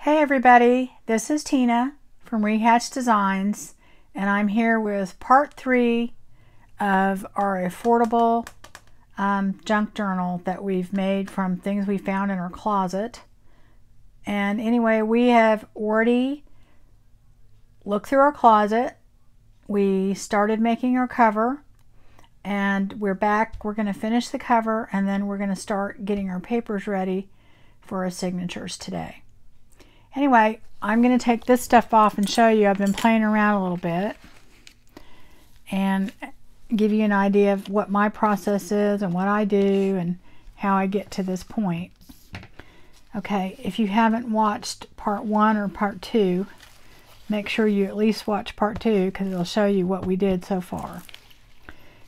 Hey everybody, this is Tina from Rehatch Designs, and I'm here with part 3 of our affordable junk journal that we've made from things we found in our closet. And anyway, we have already looked through our closet. We started making our cover, and we're back. We're going to finish the cover, and then we're going to start getting our papers ready for our signatures today. Anyway, I'm going to take this stuff off and show you. I've been playing around a little bit and give you an idea of what my process is and what I do and how I get to this point. Okay, if you haven't watched part 1 or part 2, make sure you at least watch part 2 because it'll show you what we did so far.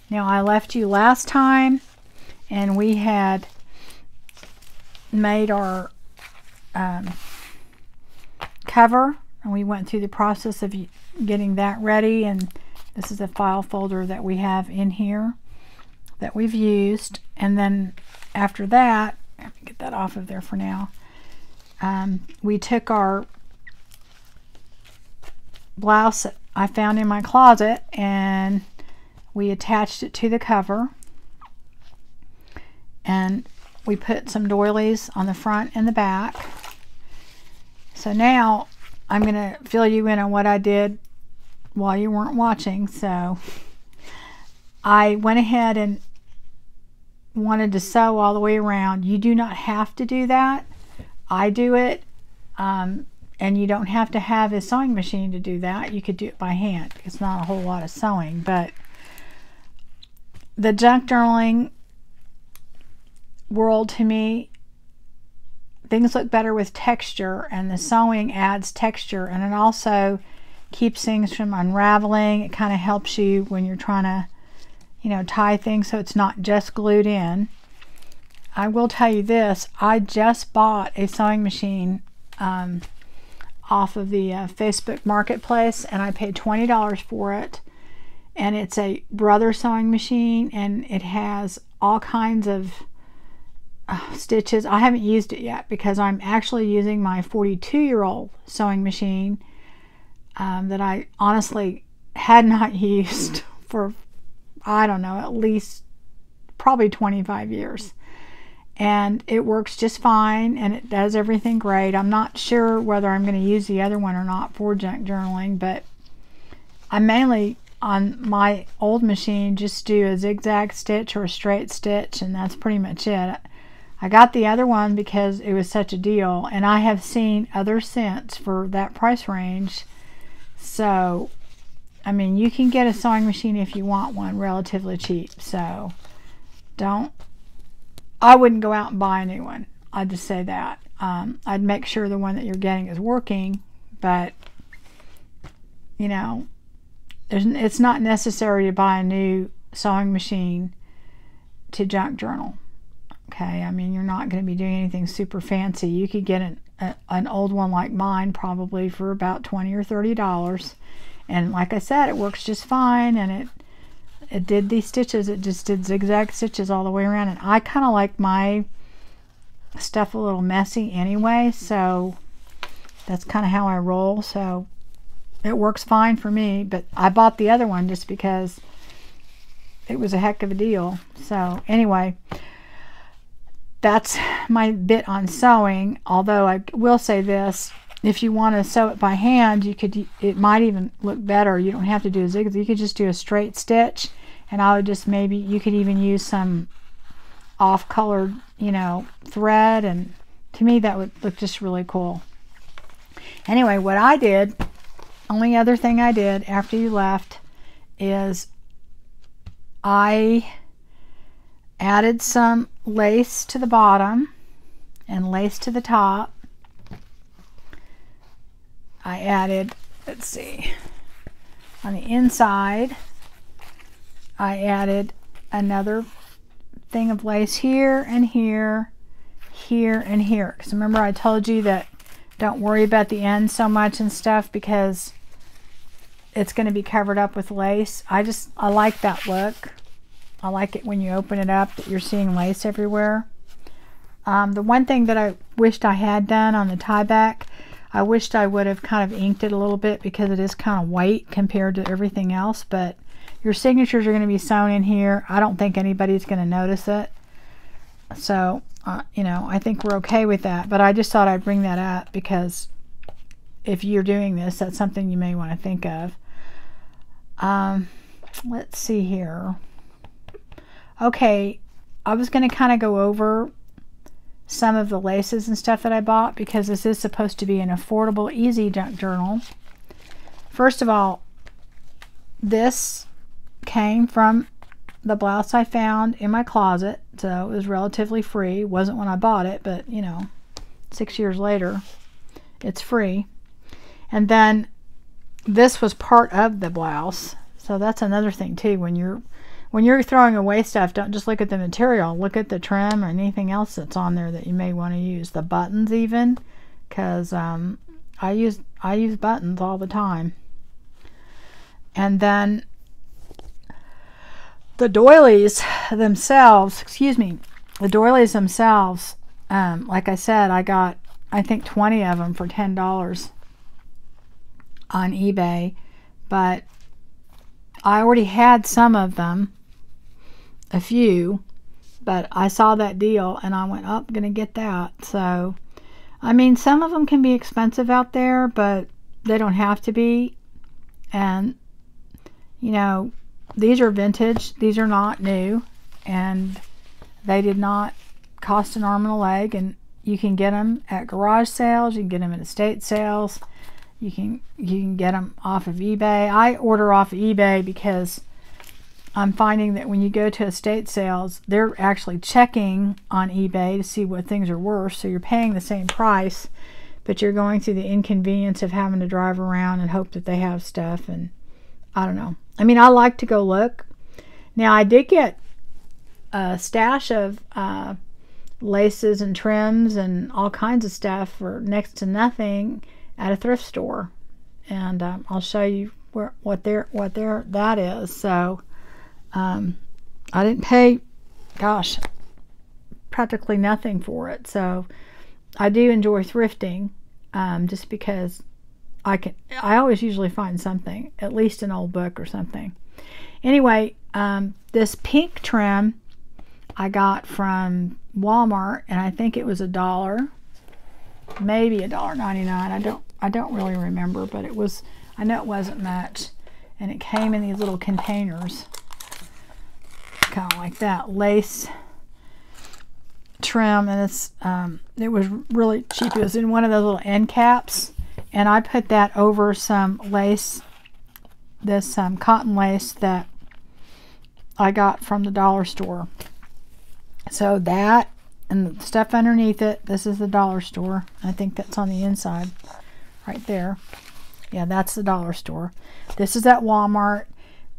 Now, I left you last time and we had made our cover, and we went through the process of getting that ready, and this is a file folder that we have in here that we've used. And then after that, let me get that off of there for now. We took our blouse that I found in my closet and we attached it to the cover, and we put some doilies on the front and the back. So now I'm going to fill you in on what I did while you weren't watching. So I went ahead and wanted to sew all the way around. You do not have to do that. I do it, and you don't have to have a sewing machine to do that. You could do it by hand. It's not a whole lot of sewing, but the junk journaling world, to me, things look better with texture, and the sewing adds texture, and it also keeps things from unraveling. It kind of helps you when you're trying to, tie things so it's not just glued in. I will tell you this, I just bought a sewing machine off of the Facebook Marketplace, and I paid $20 for it, and it's a Brother sewing machine, and it has all kinds of stitches. I haven't used it yet because I'm actually using my 42-year-old sewing machine that I honestly had not used for, I don't know, at least probably 25 years. And it works just fine, and it does everything great. I'm not sure whether I'm going to use the other one or not for junk journaling, but I mainly, on my old machine, just do a zigzag stitch or a straight stitch, and that's pretty much it. I got the other one because it was such a deal, and I have seen others since for that price range. So, I mean, you can get a sewing machine if you want one relatively cheap. So, I wouldn't go out and buy a new one. I'd just say that. I'd make sure the one that you're getting is working, but, it's not necessary to buy a new sewing machine to junk journal. Okay, I mean, you're not going to be doing anything super fancy. You could get an old one like mine probably for about $20 or $30. And like I said, it works just fine, and it did these stitches. It just did zigzag stitches all the way around. And I kind of like my stuff a little messy anyway, so that's kind of how I roll. So it works fine for me, but I bought the other one just because it was a heck of a deal. So anyway, that's my bit on sewing. Although I will say this, if you want to sew it by hand, it might even look better. You don't have to do a zigzag. You could just do a straight stitch, and I would just you could even use some off-colored, thread, and to me that would look just really cool. Anyway, what I did, only other thing I did after you left, is I added some lace to the bottom and lace to the top. I added, let's see, on the inside, I added another thing of lace here and here, here and here. Because remember I told you that don't worry about the ends so much and stuff because it's going to be covered up with lace. I like that look. I like it when you open it up that you're seeing lace everywhere. The one thing that I wished I had done on the tie back, I wished I would have kind of inked it a little bit because it is kind of white compared to everything else, but your signatures are going to be sewn in here. I don't think anybody's going to notice it. So, you know, I think we're okay with that, but I just thought I'd bring that up because if you're doing this, that's something you may want to think of. Let's see here. Okay, I was going to kind of go over some of the laces and stuff that I bought because this is supposed to be an affordable, easy junk journal. First of all, this came from the blouse I found in my closet, so it was relatively free. It wasn't when I bought it, but you know, 6 years later, it's free. And then this was part of the blouse, so that's another thing too. When you're throwing away stuff, don't just look at the material. Look at the trim or anything else that's on there that you may want to use. The buttons even, because I use buttons all the time. And then the doilies themselves, like I said, I got, I think 20 of them for $10 on eBay, but I already had some of them, a few, but I saw that deal and I went, oh, I'm gonna get that. So I mean, some of them can be expensive out there, but they don't have to be. And you know, these are vintage, these are not new, and they did not cost an arm and a leg. And you can get them at garage sales, you can get them at estate sales, you can get them off of eBay. I order off of eBay because I'm finding that when you go to estate sales, they're actually checking on eBay to see what things are worth. So you're paying the same price, but you're going through the inconvenience of having to drive around and hope that they have stuff. And I don't know. I mean, I like to go look. Now, I did get a stash of laces and trims and all kinds of stuff for next to nothing at a thrift store, and I'll show you what that is. So I didn't pay, gosh, practically nothing for it. So I do enjoy thrifting, just because I always usually find something, at least an old book or something. Anyway, this pink trim I got from Walmart, and I think it was $1, maybe $1.99. I don't really remember, but it was, I know it wasn't much, and it came in these little containers, kind of like that, lace trim, and it's it was really cheap. It was in one of those little end caps, and I put that over some lace, this cotton lace that I got from the dollar store. So that and the stuff underneath it, this is the dollar store. I think that's on the inside right there. Yeah, that's the dollar store. This is at Walmart,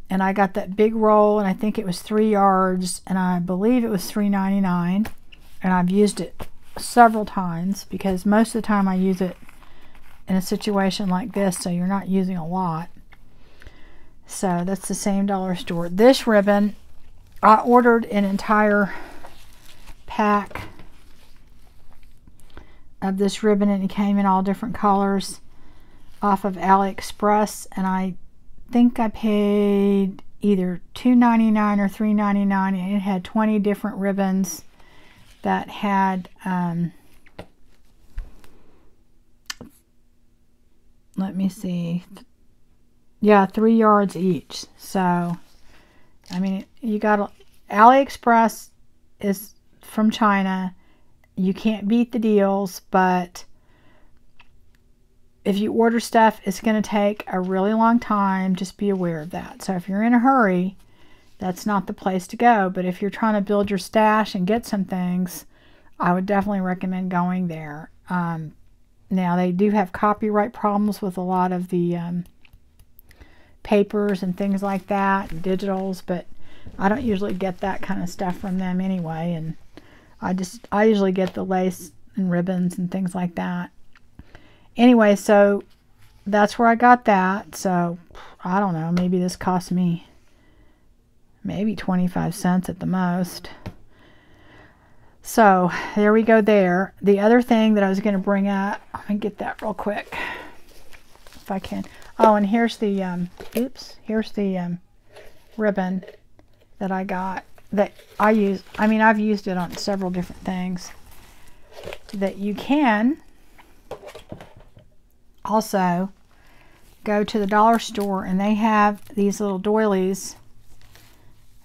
and I got that big roll, and I think it was 3 yards, and I believe it was $3.99, and I've used it several times because most of the time I use it in a situation like this, so you're not using a lot. So that's the same dollar store. This ribbon, I ordered an entire pack of this ribbon, and it came in all different colors off of AliExpress, and I think I paid either $2.99 or $3.99, and it had 20 different ribbons that had let me see, yeah, 3 yards each. So I mean, you got AliExpress is from China. You can't beat the deals, but if you order stuff, it's going to take a really long time. Just be aware of that. So if you're in a hurry, that's not the place to go. But if you're trying to build your stash and get some things, I would definitely recommend going there. Now, they do have copyright problems with a lot of the papers and things like that, and digitals, but I don't usually get that kind of stuff from them anyway. And I usually get the lace and ribbons and things like that. Anyway, so that's where I got that. So I don't know, maybe this cost me maybe 25 cents at the most. So there we go there. The other thing that I was going to bring up, let me get that real quick if I can. Oh, and here's the here's the ribbon that I got that I use. I mean, I've used it on several different things. That you can also go to the dollar store and they have these little doilies.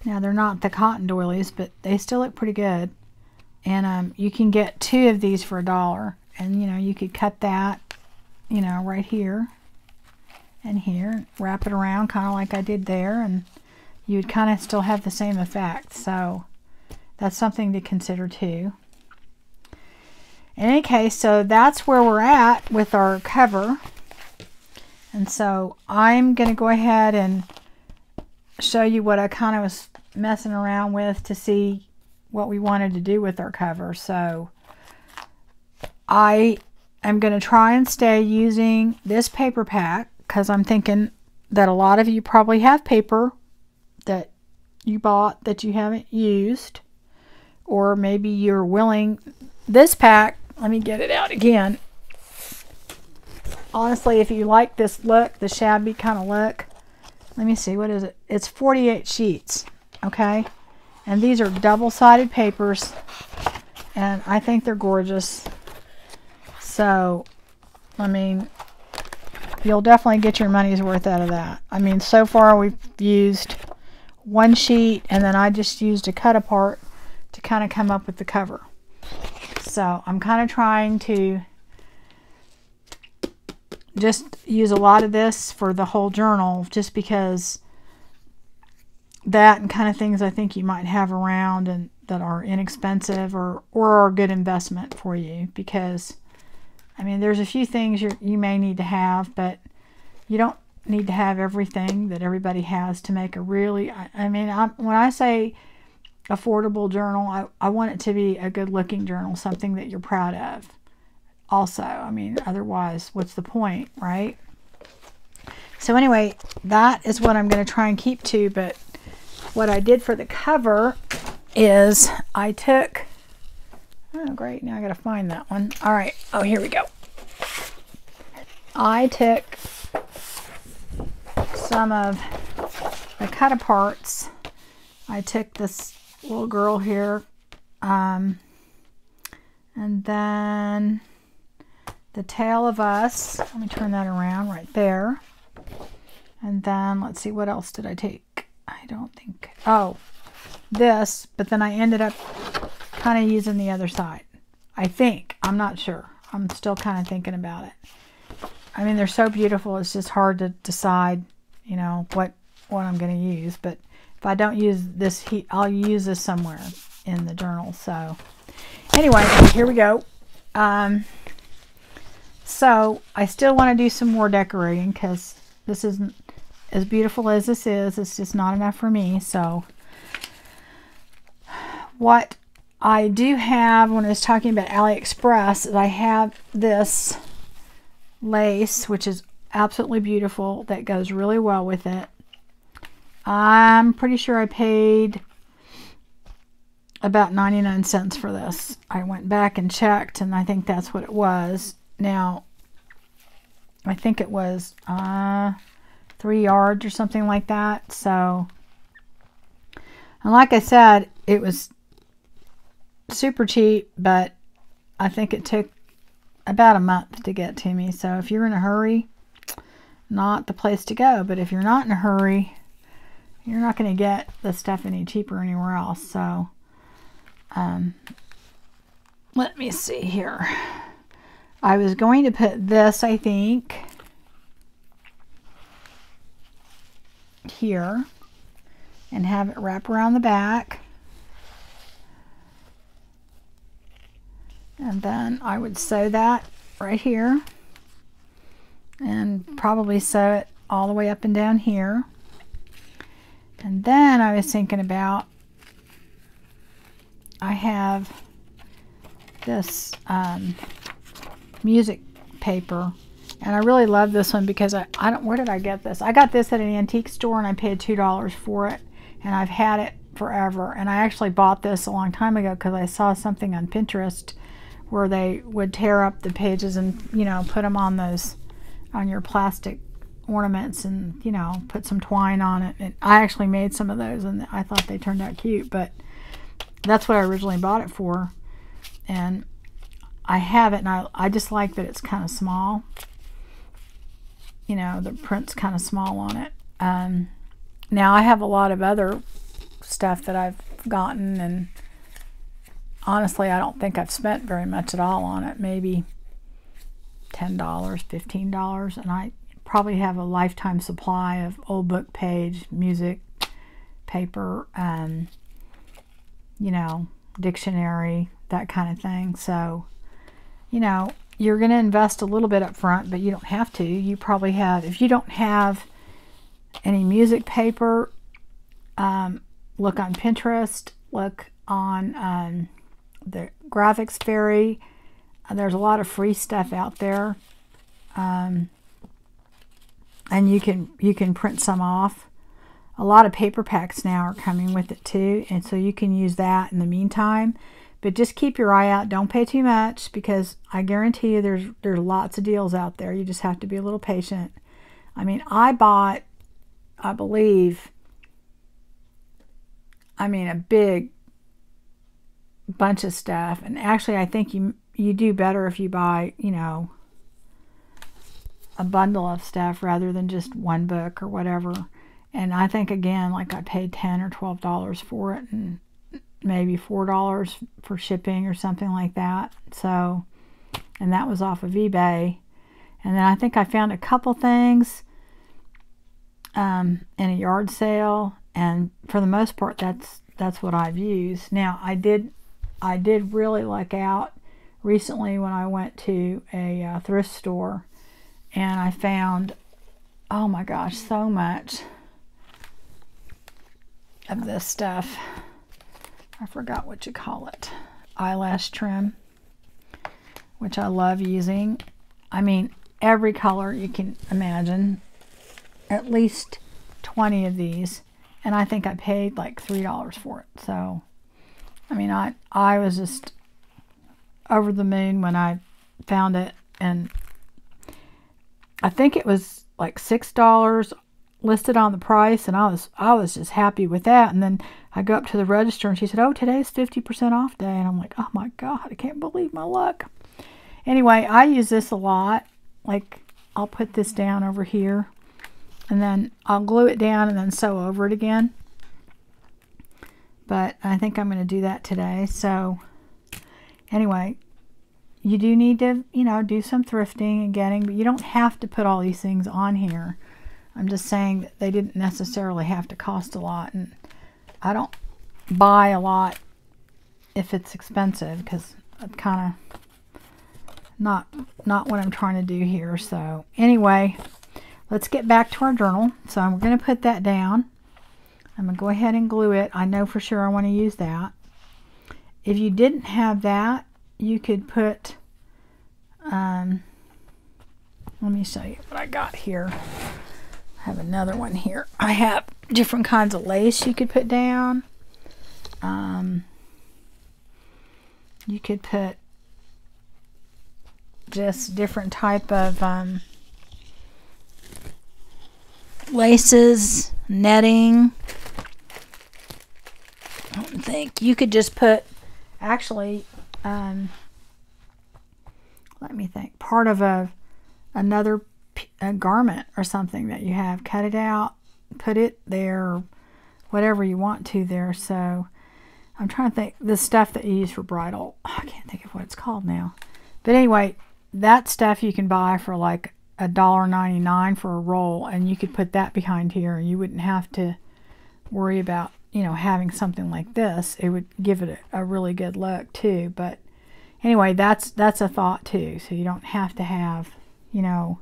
Now they're not the cotton doilies, but they still look pretty good. And you can get 2 of these for $1. And you know, you could cut that, you know, right here and here, wrap it around kind of like I did there, and you would kind of still have the same effect. So that's something to consider too. In any case, so that's where we're at with our cover. And so I'm going to go ahead and show you what I kind of was messing around with to see what we wanted to do with our cover. So I am going to try and stay using this paper pack because I'm thinking that a lot of you probably have paper that you bought that you haven't used, or maybe you're willing. This pack, let me get it out again. Honestly, if you like this look, the shabby kind of look, let me see, what is it? It's 48 sheets, okay? And these are double-sided papers, and I think they're gorgeous. So, I mean, you'll definitely get your money's worth out of that. I mean, so far we've used 1 sheet, and then I just used a cut apart to kind of come up with the cover. So, I'm kind of trying to just use a lot of this for the whole journal, just because that and kind of things I think you might have around and that are inexpensive or are a good investment for you. Because I mean, there's a few things you may need to have, but you don't need to have everything that everybody has to make a really, I mean, when I say affordable journal, I want it to be a good looking journal, something that you're proud of also. I mean, otherwise what's the point, right? So anyway, that is what I'm going to try and keep to. But what I did for the cover is I took, oh great, now I got to find that one. All right, oh here we go. I took some of the cut aparts. I took this little girl here, and then the Tale of Us. Let me turn that around right there. And then let's see, what else did I take? I don't think, oh, this, but then I ended up kind of using the other side. I think, I'm not sure. I'm still kind of thinking about it. I mean, they're so beautiful, it's just hard to decide, you know, what I'm going to use. But if I don't use this, I'll use this somewhere in the journal. So anyway, here we go. So I still want to do some more decorating because this isn't as beautiful as this is. It's just not enough for me. So what I do have, when I was talking about AliExpress, is I have this lace, which is absolutely beautiful, that goes really well with it. I'm pretty sure I paid about 99 cents for this. I went back and checked, and I think that's what it was. Now, I think it was 3 yards or something like that. So, and like I said, it was super cheap, but I think it took about a month to get to me. So if you're in a hurry, not the place to go. But if you're not in a hurry, you're not going to get the stuff any cheaper anywhere else. So let me see here. I was going to put this, I think, here and have it wrap around the back. And then I would sew that right here and probably sew it all the way up and down here. And then I was thinking about, I have this music paper, and I really love this one because I don't, where did I get this? I got this at an antique store and I paid $2 for it, and I've had it forever. And I actually bought this a long time ago because I saw something on Pinterest where they would tear up the pages and, you know, put them on those, on your plastic ornaments, and, you know, put some twine on it. And I actually made some of those, and I thought they turned out cute, but that's what I originally bought it for. And I have it, and I just like that it's kind of small. You know, the print's kind of small on it. Now I have a lot of other stuff that I've gotten, and honestly I don't think I've spent very much at all on it. Maybe $10, $15, and I probably have a lifetime supply of old book page, music, paper, you know, dictionary, that kind of thing. So, you know, you're going to invest a little bit up front, but you don't have to. You probably have, if you don't have any music paper, look on Pinterest, look on the Graphics Fairy. There's a lot of free stuff out there, and you can print some off. A lot of paper packs now are coming with it too, and so you can use that in the meantime. But just keep your eye out. Don't pay too much, because I guarantee you there's lots of deals out there. You just have to be a little patient. I mean, I bought, I believe, I mean, a big bunch of stuff. And actually, I think you do better if you buy, you know, a bundle of stuff rather than just one book or whatever. And I think, again, like I paid $10 or $12 for it, and maybe $4 for shipping or something like that. So, and that was off of eBay. And then I think I found a couple things in a yard sale, and for the most part that's what I've used. Now I did really luck out recently when I went to a thrift store, and I found, oh my gosh, so much of this stuff. I forgot what you call it. Eyelash trim, which I love using. I mean, every color you can imagine. At least 20 of these. And I think I paid like $3 for it. So, I mean, I was just over the moon when I found it. And I think it was like $6 listed on the price, and I was just happy with that. And then I go up to the register, and she said, "Oh, today's 50% off day." And I'm like, "Oh my God, I can't believe my luck." Anyway, I use this a lot. Like, I'll put this down over here, and then I'll glue it down and then sew over it again. But I think I'm going to do that today. So anyway, you do need to, you know, do some thrifting and getting, but you don't have to put all these things on here. I'm just saying that they didn't necessarily have to cost a lot, and I don't buy a lot if it's expensive, because it's kind of not what I'm trying to do here. So anyway, let's get back to our journal. So I'm going to put that down. I'm going to go ahead and glue it. I know for sure I want to use that. If you didn't have that, you could put, let me show you what I got here. I have another one here. I have different kinds of lace you could put down. You could put just different type of laces, netting. I don't think you could just put, actually, let me think, part of another garment or something that you have, cut it out, put it there, or whatever you want to there. So I'm trying to think, the stuff that you use for bridal, I can't think of what it's called now. But anyway, that stuff you can buy for like $1.99 for a roll, and you could put that behind here, and you wouldn't have to worry about, you know, having something like this. It would give it a really good look too. But anyway, that's a thought too. So you don't have to have, you know,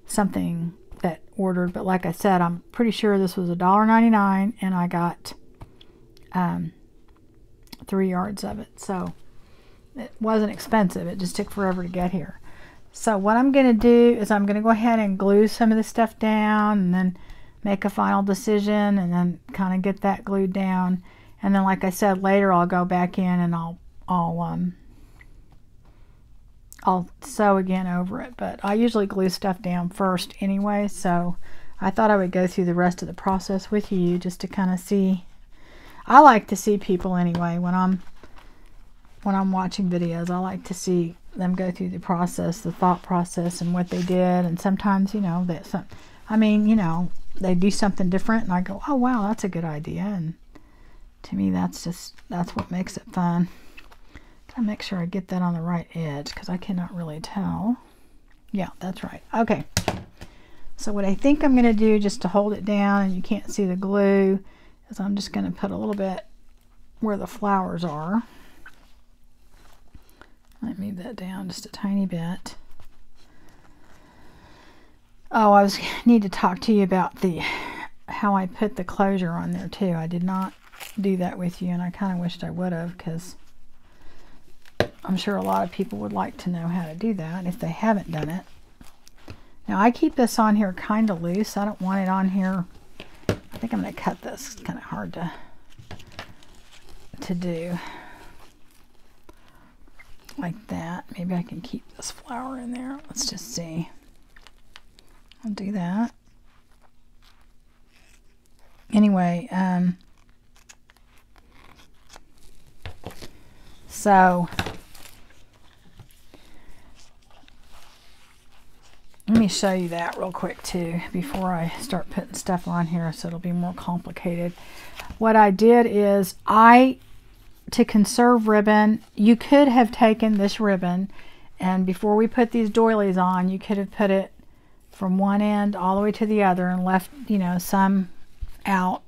something that ordered. But like I said, I'm pretty sure this was $1.99, and I got 3 yards of it. So it wasn't expensive. It just took forever to get here. So what I'm going to do is I'm going to go ahead and glue some of this stuff down, and then make a final decision and then kind of get that glued down. And then, like I said, later I'll go back in and I'll sew again over it. But I usually glue stuff down first anyway, so I thought I would go through the rest of the process with you just to kind of see. I like to see people anyway when I'm watching videos. I like to see them go through the process, the thought process, and what they did. And sometimes, you know, they do something different, and I go, oh wow, that's a good idea. And to me, that's what makes it fun. Gotta make sure I get that on the right edge because I cannot really tell. Yeah, that's right. Okay. So what I think I'm going to do, just to hold it down and you can't see the glue, is I'm just going to put a little bit where the flowers are. Let me move that down just a tiny bit. Oh, I need to talk to you about how I put the closure on there too. I did not do that with you, and I kind of wished I would have, because I'm sure a lot of people would like to know how to do that if they haven't done it. Now I keep this on here kind of loose. I don't want it on here. I think I'm going to cut this. It's kind of hard to do like that. Maybe I can keep this flower in there. Let's just see. I'll do that. Anyway, so let me show you that real quick too before I start putting stuff on here, so it'll be more complicated. What I did is, to conserve ribbon, you could have taken this ribbon, and before we put these doilies on, you could have put it from one end all the way to the other and left, you know, some out.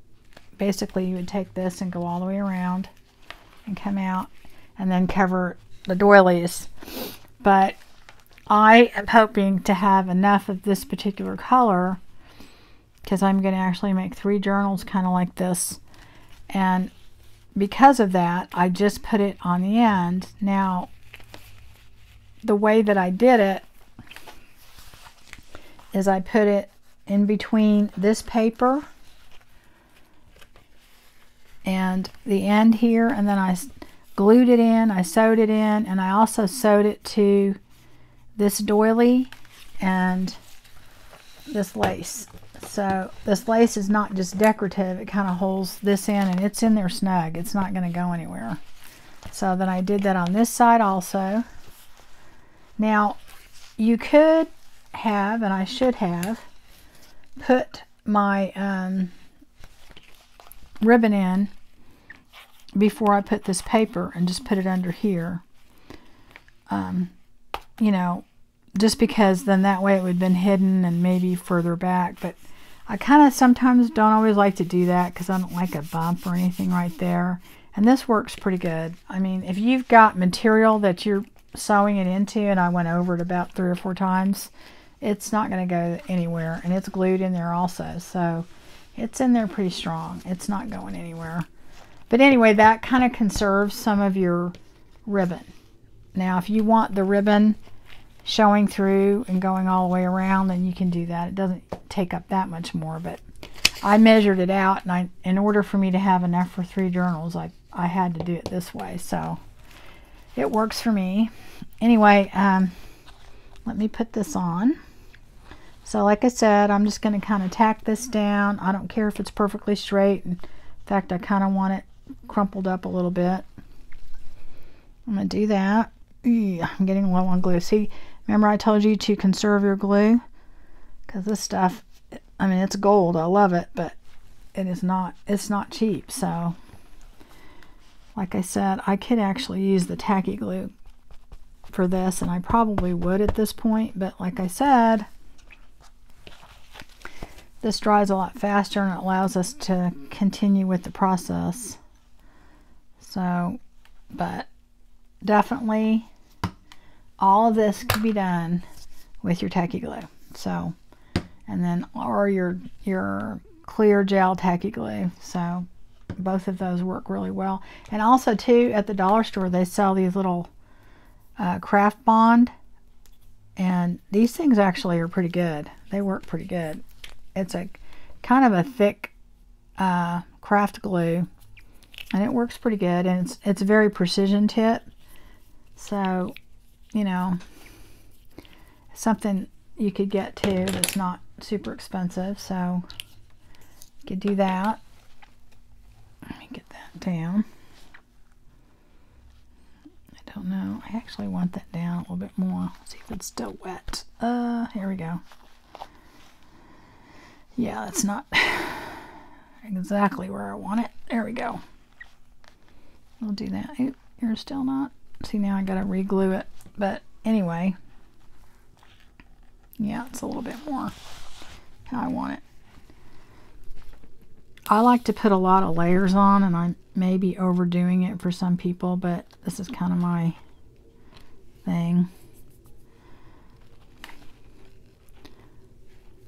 Basically, you would take this and go all the way around and come out and then cover the doilies. But I am hoping to have enough of this particular color, because I'm going to actually make 3 journals kind of like this, and because of that I just put it on the end. Now the way that I did it is I put it in between this paper and the end here, and then I glued it in, I sewed it in, and I also sewed it to this doily and this lace. So this lace is not just decorative, it kind of holds this in, and it's in there snug. It's not going to go anywhere. So then I did that on this side also. Now you could have, and I should have, put my ribbon in before I put this paper and just put it under here. You know, just because then that way it would have been hidden and maybe further back. But I kind of sometimes don't always like to do that because I don't like a bump or anything right there. And this works pretty good. I mean, if you've got material that you're sewing it into, and I went over it about 3 or 4 times, it's not going to go anywhere, and it's glued in there also, so it's in there pretty strong. It's not going anywhere. But anyway, that kind of conserves some of your ribbon. Now if you want the ribbon showing through and going all the way around, then you can do that. It doesn't take up that much more, but I measured it out, and in order for me to have enough for 3 journals, I had to do it this way, so it works for me. Anyway, let me put this on. So like I said, I'm just going to kind of tack this down. I don't care if it's perfectly straight. In fact, I kind of want it crumpled up a little bit. I'm going to do that. I'm getting low on glue. See, remember I told you to conserve your glue? Because this stuff, I mean, it's gold. I love it, but it's not cheap. So like I said, I could actually use the tacky glue for this, and I probably would at this point, but like I said, this dries a lot faster and it allows us to continue with the process. So, but definitely all of this could be done with your tacky glue. So, and then, or your clear gel tacky glue. So both of those work really well. And also too, at the dollar store they sell these little craft bond, and these things actually are pretty good. They work pretty good. It's a kind of a thick craft glue, and it works pretty good, and it's a very precision tip, so you know, something you could get too that's not super expensive, so you could do that. Let me get that down. I don't know, I actually want that down a little bit more. Let's see if it's still wet. Here we go. Yeah, that's not exactly where I want it. There we go. We'll do that. Oop, you're still not. See, now I gotta re-glue it. But anyway, yeah, it's a little bit more how I want it. I like to put a lot of layers on, and I may be overdoing it for some people, but this is kind of my thing.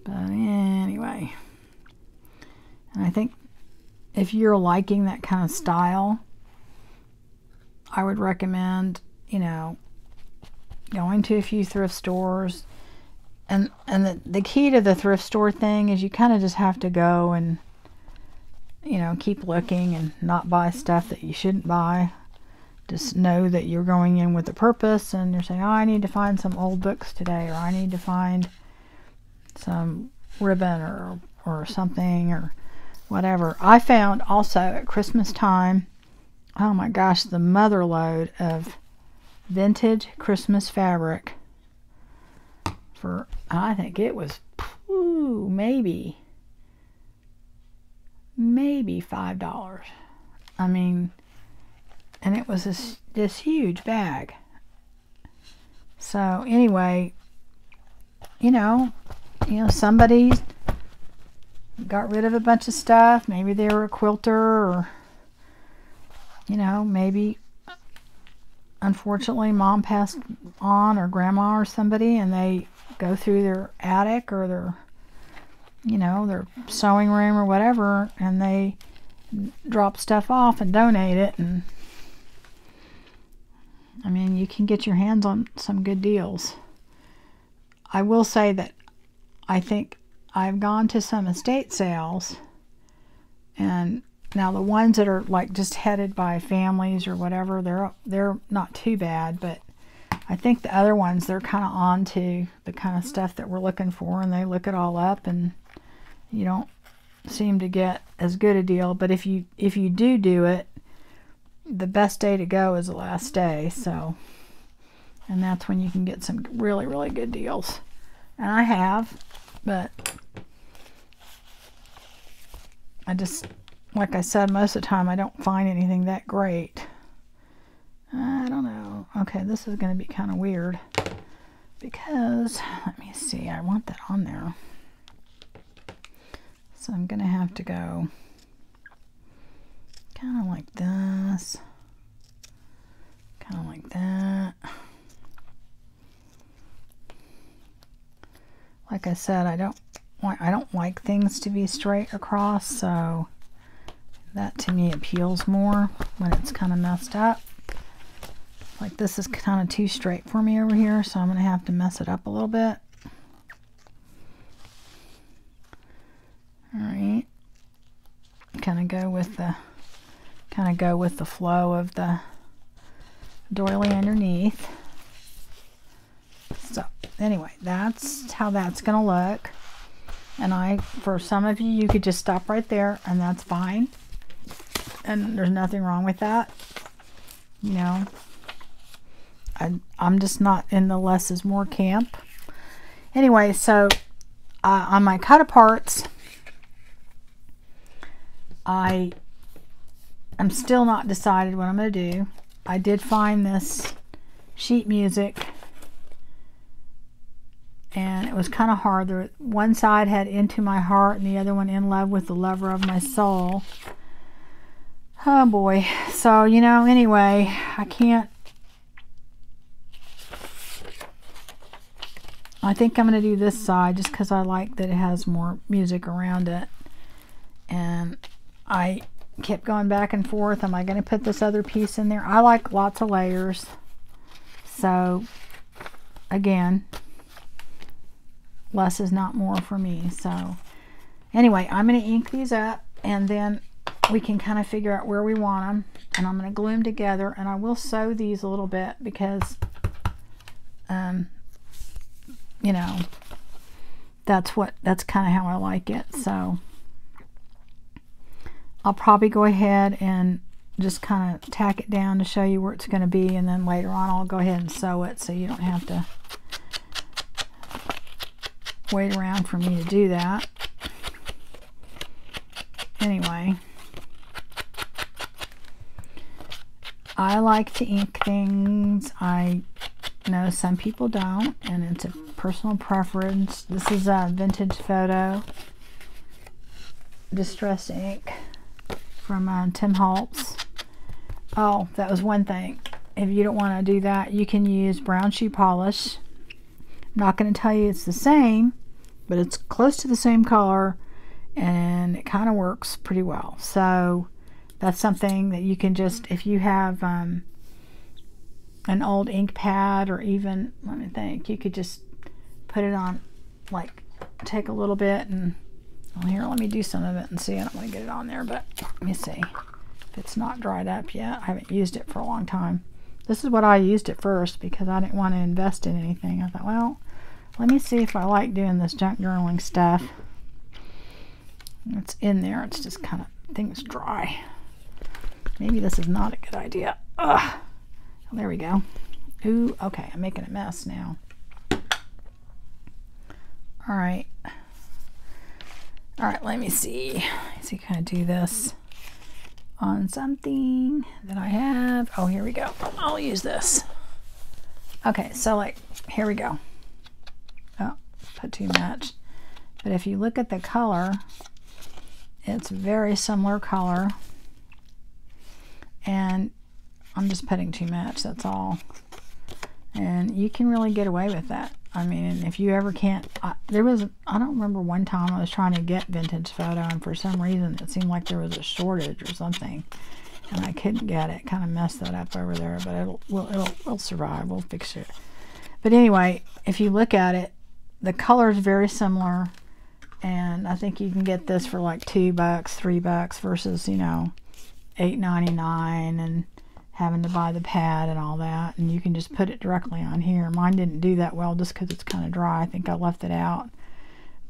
But anyway, and I think if you're liking that kind of style, I would recommend, you know, going to a few thrift stores. And the key to the thrift store thing is you kind of just have to go and, you know, keep looking and not buy stuff that you shouldn't buy. Just know that you're going in with a purpose, and you're saying, oh, I need to find some old books today, or I need to find some ribbon or something or whatever. I found also at Christmas time, oh my gosh, the mother load of vintage Christmas fabric for, I think it was maybe $5. I mean, and it was this huge bag. So anyway, you know, somebody got rid of a bunch of stuff. Maybe they were a quilter, or, you know, maybe unfortunately mom passed on, or grandma or somebody, and they go through their attic or their, you know, their sewing room or whatever, and they drop stuff off and donate it. And I mean, you can get your hands on some good deals. I will say that I think I've gone to some estate sales, and now the ones that are like just headed by families or whatever, they're not too bad, but I think the other ones, they're kind of on to the kind of stuff that we're looking for, and they look it all up, and you don't seem to get as good a deal. But if you do it, the best day to go is the last day. So, and that's when you can get some really, really good deals. And I have, but I just, like I said, most of the time I don't find anything that great. I don't know. Okay, this is going to be kind of weird because, let me see, I want that on there. So I'm going to have to go kind of like this, kind of like that. Like I said, I don't like things to be straight across, so that to me appeals more when it's kind of messed up. Like this is kind of too straight for me over here, so I'm going to have to mess it up a little bit. All right, kind of go with the flow of the doily underneath. So anyway, that's how that's going to look. And for some of you, you could just stop right there, and that's fine. And there's nothing wrong with that. You know, I'm just not in the less is more camp. Anyway, so on my cut aparts, I'm still not decided what I'm going to do. I did find this sheet music, and it was kind of hard. One side had Into My Heart, and the other one In Love with the Lover of My Soul. Oh boy. So, you know, anyway, I think I'm going to do this side just because I like that it has more music around it. And I kept going back and forth. Am I going to put this other piece in there? I like lots of layers. So, again, less is not more for me. So, Anyway, I'm going to ink these up, and then we can kind of figure out where we want them. And I'm going to glue them together, and I will sew these a little bit because, you know, that's kind of how I like it. So I'll probably go ahead and just kind of tack it down to show you where it's going to be, and then later on I'll go ahead and sew it so you don't have to wait around for me to do that. Anyway, I like to ink things. I know some people don't, and it's a personal preference. This is a Vintage Photo Distress ink from Tim Holtz. Oh, that was one thing. If you don't want to do that, you can use brown shoe polish. I'm not going to tell you it's the same, but it's close to the same color, and it kind of works pretty well. So that's something that you can just, if you have an old ink pad, or even, let me think, you could just put it on, like take a little bit and, well, here, let me do some of it and see. I don't want to get it on there, but let me see if it's not dried up yet. I haven't used it for a long time. This is what I used at first because I didn't want to invest in anything. I thought, well, let me see if I like doing this junk journaling stuff. It's in there. It's just kind of, things dry. Maybe this is not a good idea. Ugh. Oh, there we go. Ooh, okay, I'm making a mess now. All right. All right, let me see. Let's see, can I do this on something that I have? Oh, here we go. I'll use this. Okay, so like, here we go. Oh, put too much. But if you look at the color, it's very similar color. And I'm just putting too much, that's all. And you can really get away with that. I mean, if you ever can't, I don't remember one time I was trying to get Vintage Photo, and for some reason it seemed like there was a shortage or something, and I couldn't get it. Kind of messed that up over there, but it'll survive. We'll fix it. But anyway, if you look at it, the color is very similar, and I think you can get this for like $2, $3 versus, you know, $8.99 and having to buy the pad and all that. And you can just put it directly on here. Mine didn't do that well just because it's kind of dry. I think I left it out.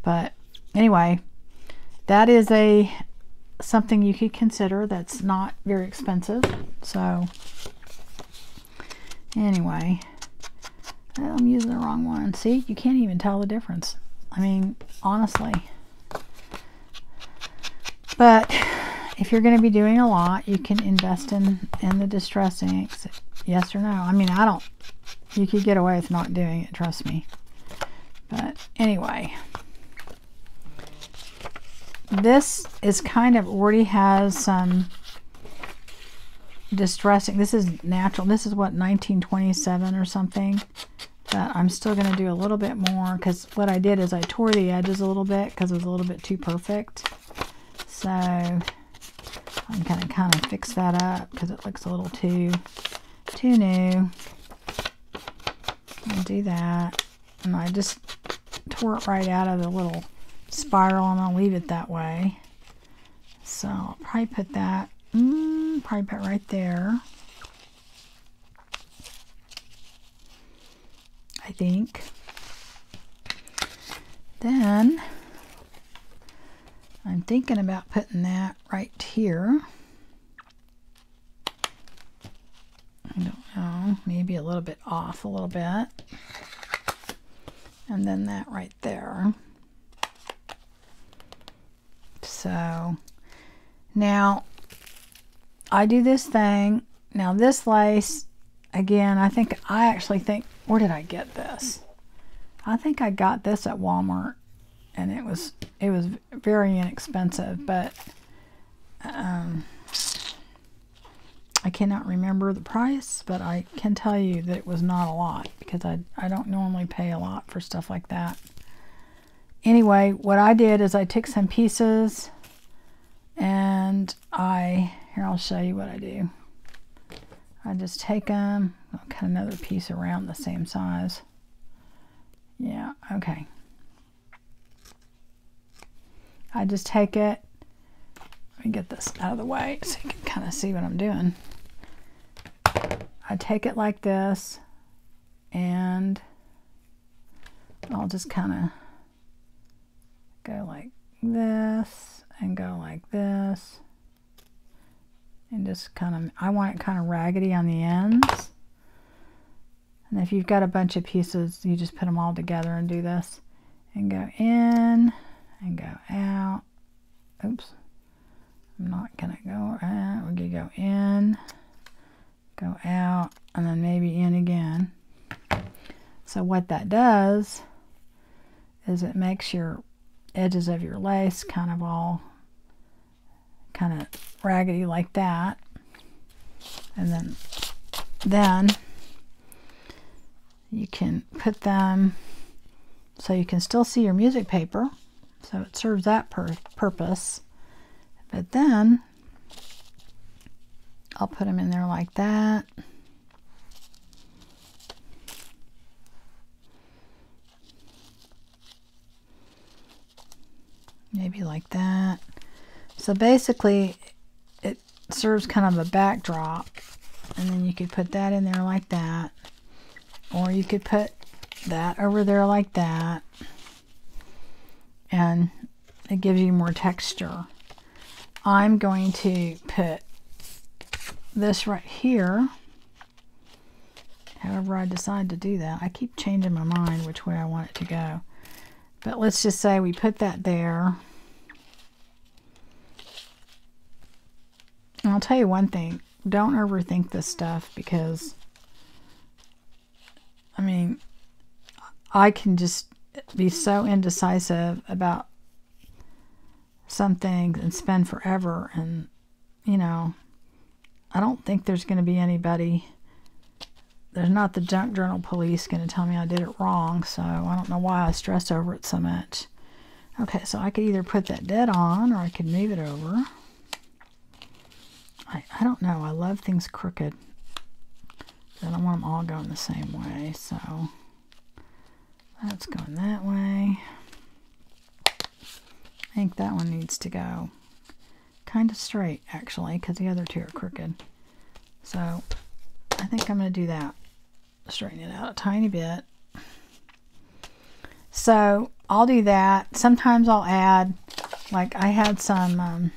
But anyway, that is something you could consider that's not very expensive. So anyway, I'm using the wrong one. See, you can't even tell the difference. I mean, honestly. But if you're going to be doing a lot, you can invest in the distress inks. Yes or no? I mean, you could get away with not doing it, trust me. But anyway, this is kind of already has some distressing. This is natural. This is what, 1927 or something. But I'm still going to do a little bit more, because what I did is I tore the edges a little bit because it was a little bit too perfect. So I'm going to kind of fix that up because it looks a little too new. I'll do that. And I just tore it right out of the little spiral, and I'll leave it that way. So I'll probably put that, probably put right there, I think. Then I'm thinking about putting that right here. I don't know, maybe a little bit off a little bit. And then that right there. So now I do this thing. Now this lace, again, I actually think, where did I get this? I think I got this at Walmart, and it was very inexpensive, but I cannot remember the price, but I can tell you that it was not a lot, because I don't normally pay a lot for stuff like that. Anyway, what I did is I took some pieces, and here, I'll show you what I do. I just take them, I'll cut another piece around the same size. Yeah, okay. I just take it, let me get this out of the way so you can kind of see what I'm doing. I take it like this, and I'll just kind of go like this and go like this, and just kind of, I want it kind of raggedy on the ends. And if you've got a bunch of pieces, you just put them all together and do this, and go in and go out. Oops, I'm not gonna go out. We're gonna go in, go out, and then maybe in again. So what that does is it makes your edges of your lace kind of all kind of raggedy like that. And then you can put them so you can still see your music paper, so it serves that purpose. But then I'll put them in there like that. Maybe like that. So basically it serves kind of a backdrop, and then you could put that in there like that, or you could put that over there like that, and it gives you more texture. I'm going to put this right here, however I decide to do that. I keep changing my mind which way I want it to go. But let's just say we put that there. And I'll tell you one thing, don't overthink this stuff, because I mean, I can just be so indecisive about some things and spend forever, and you know, I don't think there's going to be anybody, there's not the junk journal police going to tell me I did it wrong, so I don't know why I stress over it so much. Okay, so I could either put that dead on, or I could move it over. I don't know, I love things crooked. I don't want them all going the same way, so that's going that way. I think that one needs to go kind of straight, actually, because the other two are crooked. So I think I'm going to do that. Straighten it out a tiny bit. So I'll do that. Sometimes I'll add, like I had some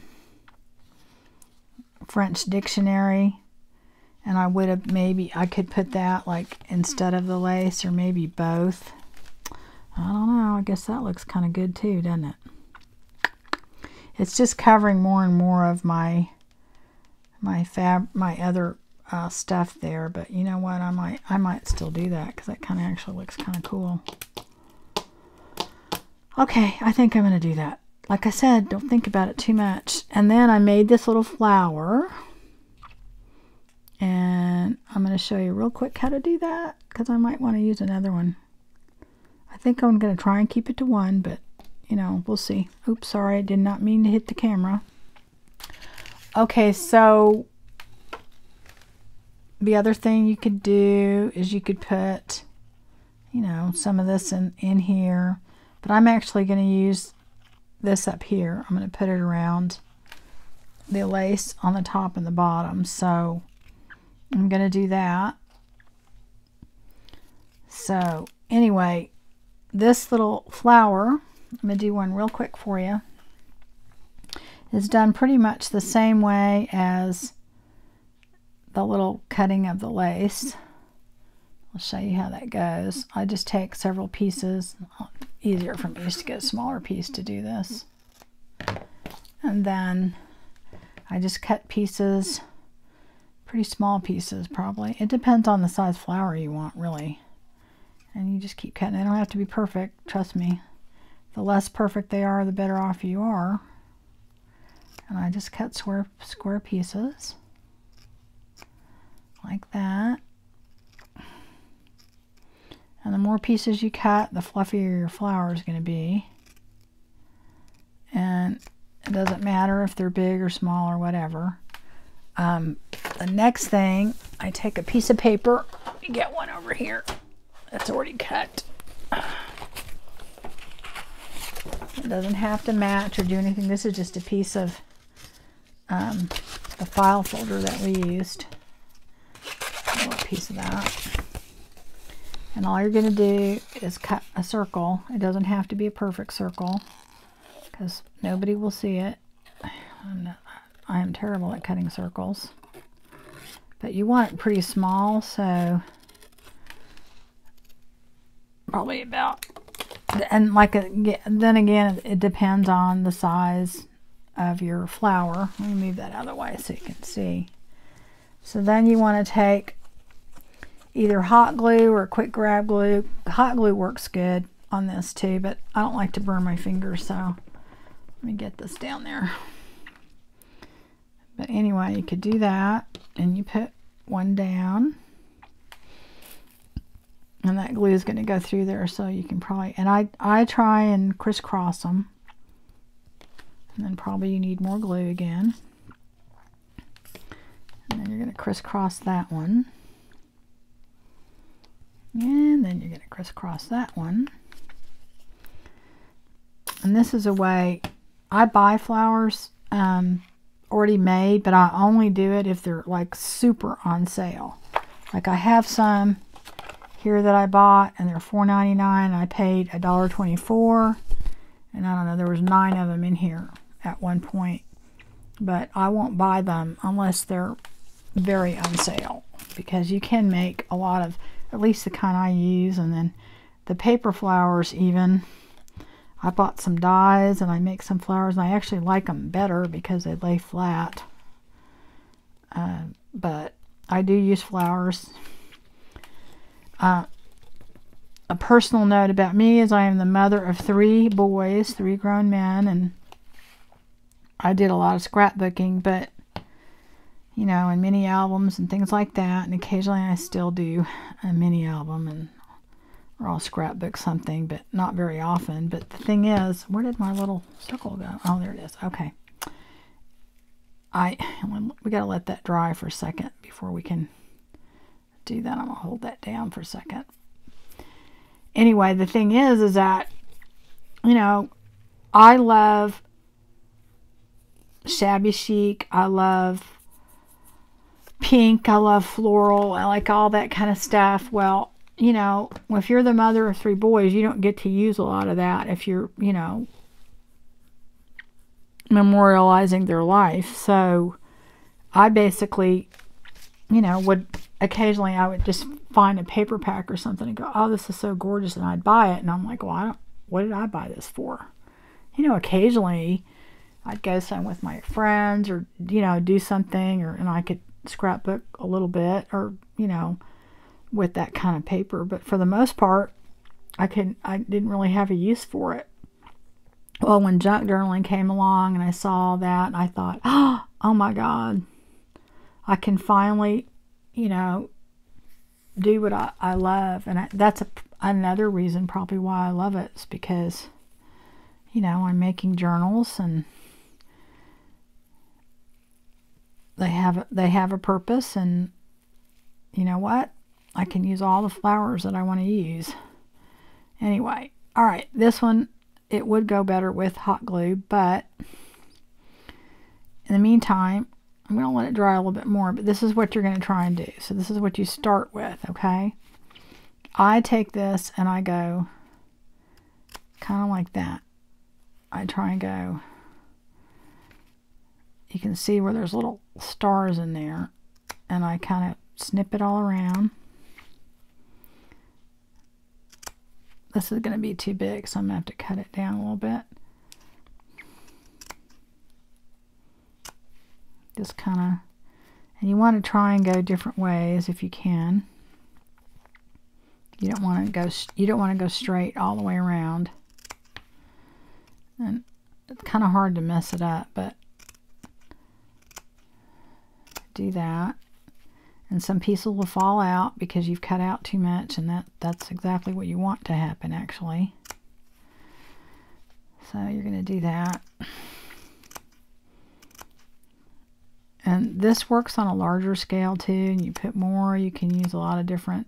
French dictionary, and I would have, maybe I could put that like instead of the lace, or maybe both. I don't know. I guess that looks kind of good too, doesn't it? It's just covering more and more of my other stuff there, but you know what? I might still do that, because that kind of actually looks kind of cool. Okay, I think I'm going to do that. Like I said, don't think about it too much. And then I made this little flower, and I'm going to show you real quick how to do that, because I might want to use another one. I think I'm going to try and keep it to one, but you know, we'll see. Oops, sorry, I did not mean to hit the camera. Okay, so the other thing you could do is you could put, you know, some of this in here, but I'm actually going to use this up here. I'm going to put it around the lace on the top and the bottom, so I'm going to do that. So anyway, this little flower, I'm going to do one real quick for you, is done pretty much the same way as the little cutting of the lace. I'll show you how that goes. I just take several pieces. Easier for me just to get a smaller piece to do this. And then I just cut pieces, pretty small pieces probably. It depends on the size flower you want, really. And you just keep cutting. They don't have to be perfect, trust me. The less perfect they are, the better off you are. And I just cut square pieces like that. And the more pieces you cut, the fluffier your flower is going to be. And it doesn't matter if they're big or small or whatever. The next thing, I take a piece of paper. Let me get one over here that's already cut. And doesn't have to match or do anything. This is just a piece of the file folder that we used. A little piece of that. And all you're going to do is cut a circle. It doesn't have to be a perfect circle because nobody will see it. I am terrible at cutting circles. But you want it pretty small, so probably about, and like then again, it depends on the size of your flower. Let me move that out of the way so you can see. So then you want to take either hot glue or quick grab glue. Hot glue works good on this too, but I don't like to burn my fingers, so let me get this down there. But anyway, you could do that, and you put one down, and that glue is going to go through there, so you can probably, and I try and crisscross them, and then probably you need more glue again, and then you're going to crisscross that one, and then you're going to crisscross that one. And this is a way I buy flowers already made, but I only do it if they're like super on sale. Like I have some here that I bought, and they're $4.99. I paid $1.24, and I don't know, there was 9 of them in here at one point, but I won't buy them unless they're very on sale, because you can make a lot of, at least the kind I use. And then the paper flowers, even I bought some dies and I make some flowers, and I actually like them better because they lay flat. But I do use flowers. A personal note about me is I am the mother of 3 boys, 3 grown men, and I did a lot of scrapbooking, but you know, and mini albums and things like that, and occasionally I still do a mini album, and or I'll scrapbook something, but not very often. But the thing is, where did my little circle go? Oh, there it is. Okay. We got to let that dry for a second before we can do that. I'm going to hold that down for a second. Anyway, the thing is that, you know, I love shabby chic. I love pink. I love floral. I like all that kind of stuff. Well, you know, if you're the mother of 3 boys, you don't get to use a lot of that if you're, you know, memorializing their life. So I basically, you know, would occasionally, I would just find a paper pack or something and go, oh, this is so gorgeous, and I'd buy it. And I'm like, well, what did I buy this for? You know, occasionally I'd go somewhere with my friends, or, you know, do something, and I could scrapbook a little bit, or, you know, with that kind of paper. But for the most part, I didn't really have a use for it. Well, when junk journaling came along and I saw that, and I thought, oh my God, I can finally, you know, do what I love. And that's another reason probably why I love it, is because, you know, I'm making journals, and they have a purpose, and you know what? I can use all the flowers that I want to use. Anyway, all right, this one, it would go better with hot glue, but in the meantime, I'm going to let it dry a little bit more, but this is what you're going to try and do. So this is what you start with, okay? I take this and I go kind of like that. I try and go, you can see where there's little stars in there, and I kind of snip it all around. This is going to be too big, so I'm going to have to cut it down a little bit. Just kind of, and you want to try and go different ways if you can. You don't want to go straight all the way around. And it's kind of hard to mess it up, but do that. And some pieces will fall out because you've cut out too much, and that's exactly what you want to happen, actually. So you're going to do that. And this works on a larger scale too, and you put more. You can use a lot of different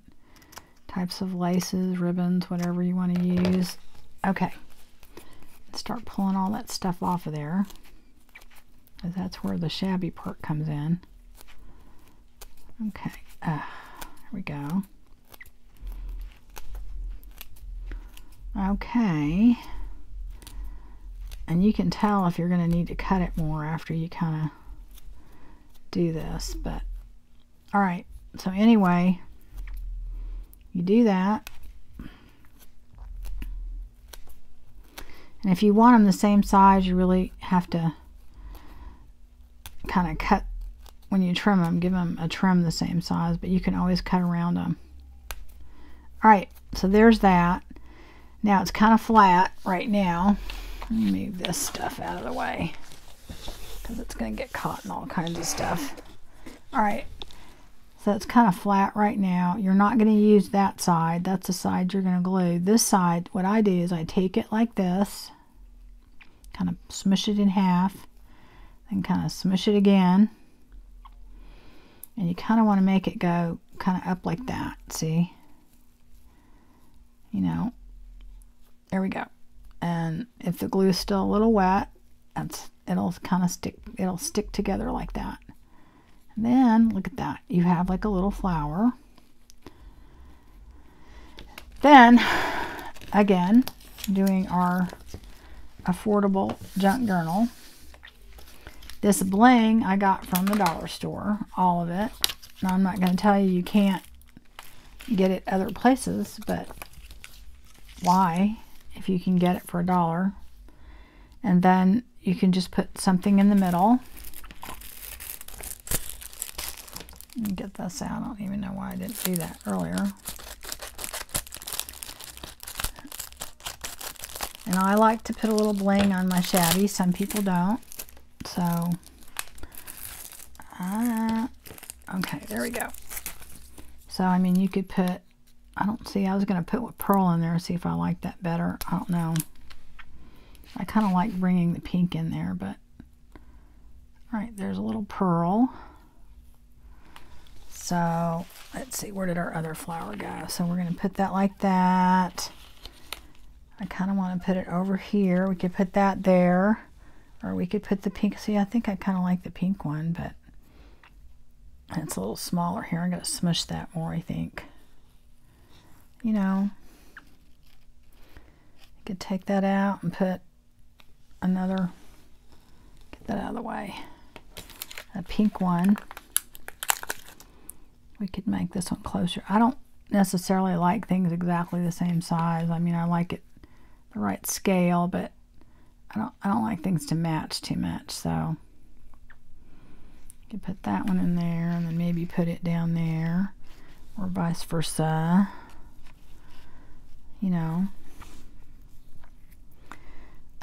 types of laces, ribbons, whatever you want to use. Okay. Start pulling all that stuff off of there, because that's where the shabby part comes in. Okay, here we go. Okay, and you can tell if you're going to need to cut it more after you kind of do this, but all right. So anyway, you do that, and if you want them the same size, you really have to kind of cut when you trim them, give them a trim the same size, but you can always cut around them. All right, so there's that. Now it's kind of flat right now. Let me move this stuff out of the way because it's going to get caught in all kinds of stuff. All right, so it's kind of flat right now. You're not going to use that side. That's the side you're going to glue. This side, what I do is I take it like this, kind of smush it in half, then kind of smush it again. And you kind of want to make it go kind of up like that, see? You know, there we go. And if the glue is still a little wet, it'll kind of stick together like that. And then look at that, you have like a little flower. Then again, doing our affordable junk journal. This bling I got from the dollar store, all of it. Now I'm not going to tell you you can't get it other places, but why if you can get it for $1? And then you can just put something in the middle. Let me get this out. I don't even know why I didn't do that earlier. And I like to put a little bling on my Shabby. Some people don't. So, okay, there we go. So, I mean, you could put, I was going to put pearl in there, see if I like that better. I don't know. I kind of like bringing the pink in there, but, all right, there's a little pearl. So, let's see, where did our other flower go? So, we're going to put that like that. I kind of want to put it over here. We could put that there. Or we could put the pink. See, I think I kind of like the pink one, but it's a little smaller here. I'm going to smush that more, I think. You know, you could take that out and put another, get that out of the way, a pink one. We could make this one closer. I don't necessarily like things exactly the same size. I mean, I like it the right scale, but I don't like things to match too much, so you can put that one in there and then maybe put it down there, or vice versa, you know.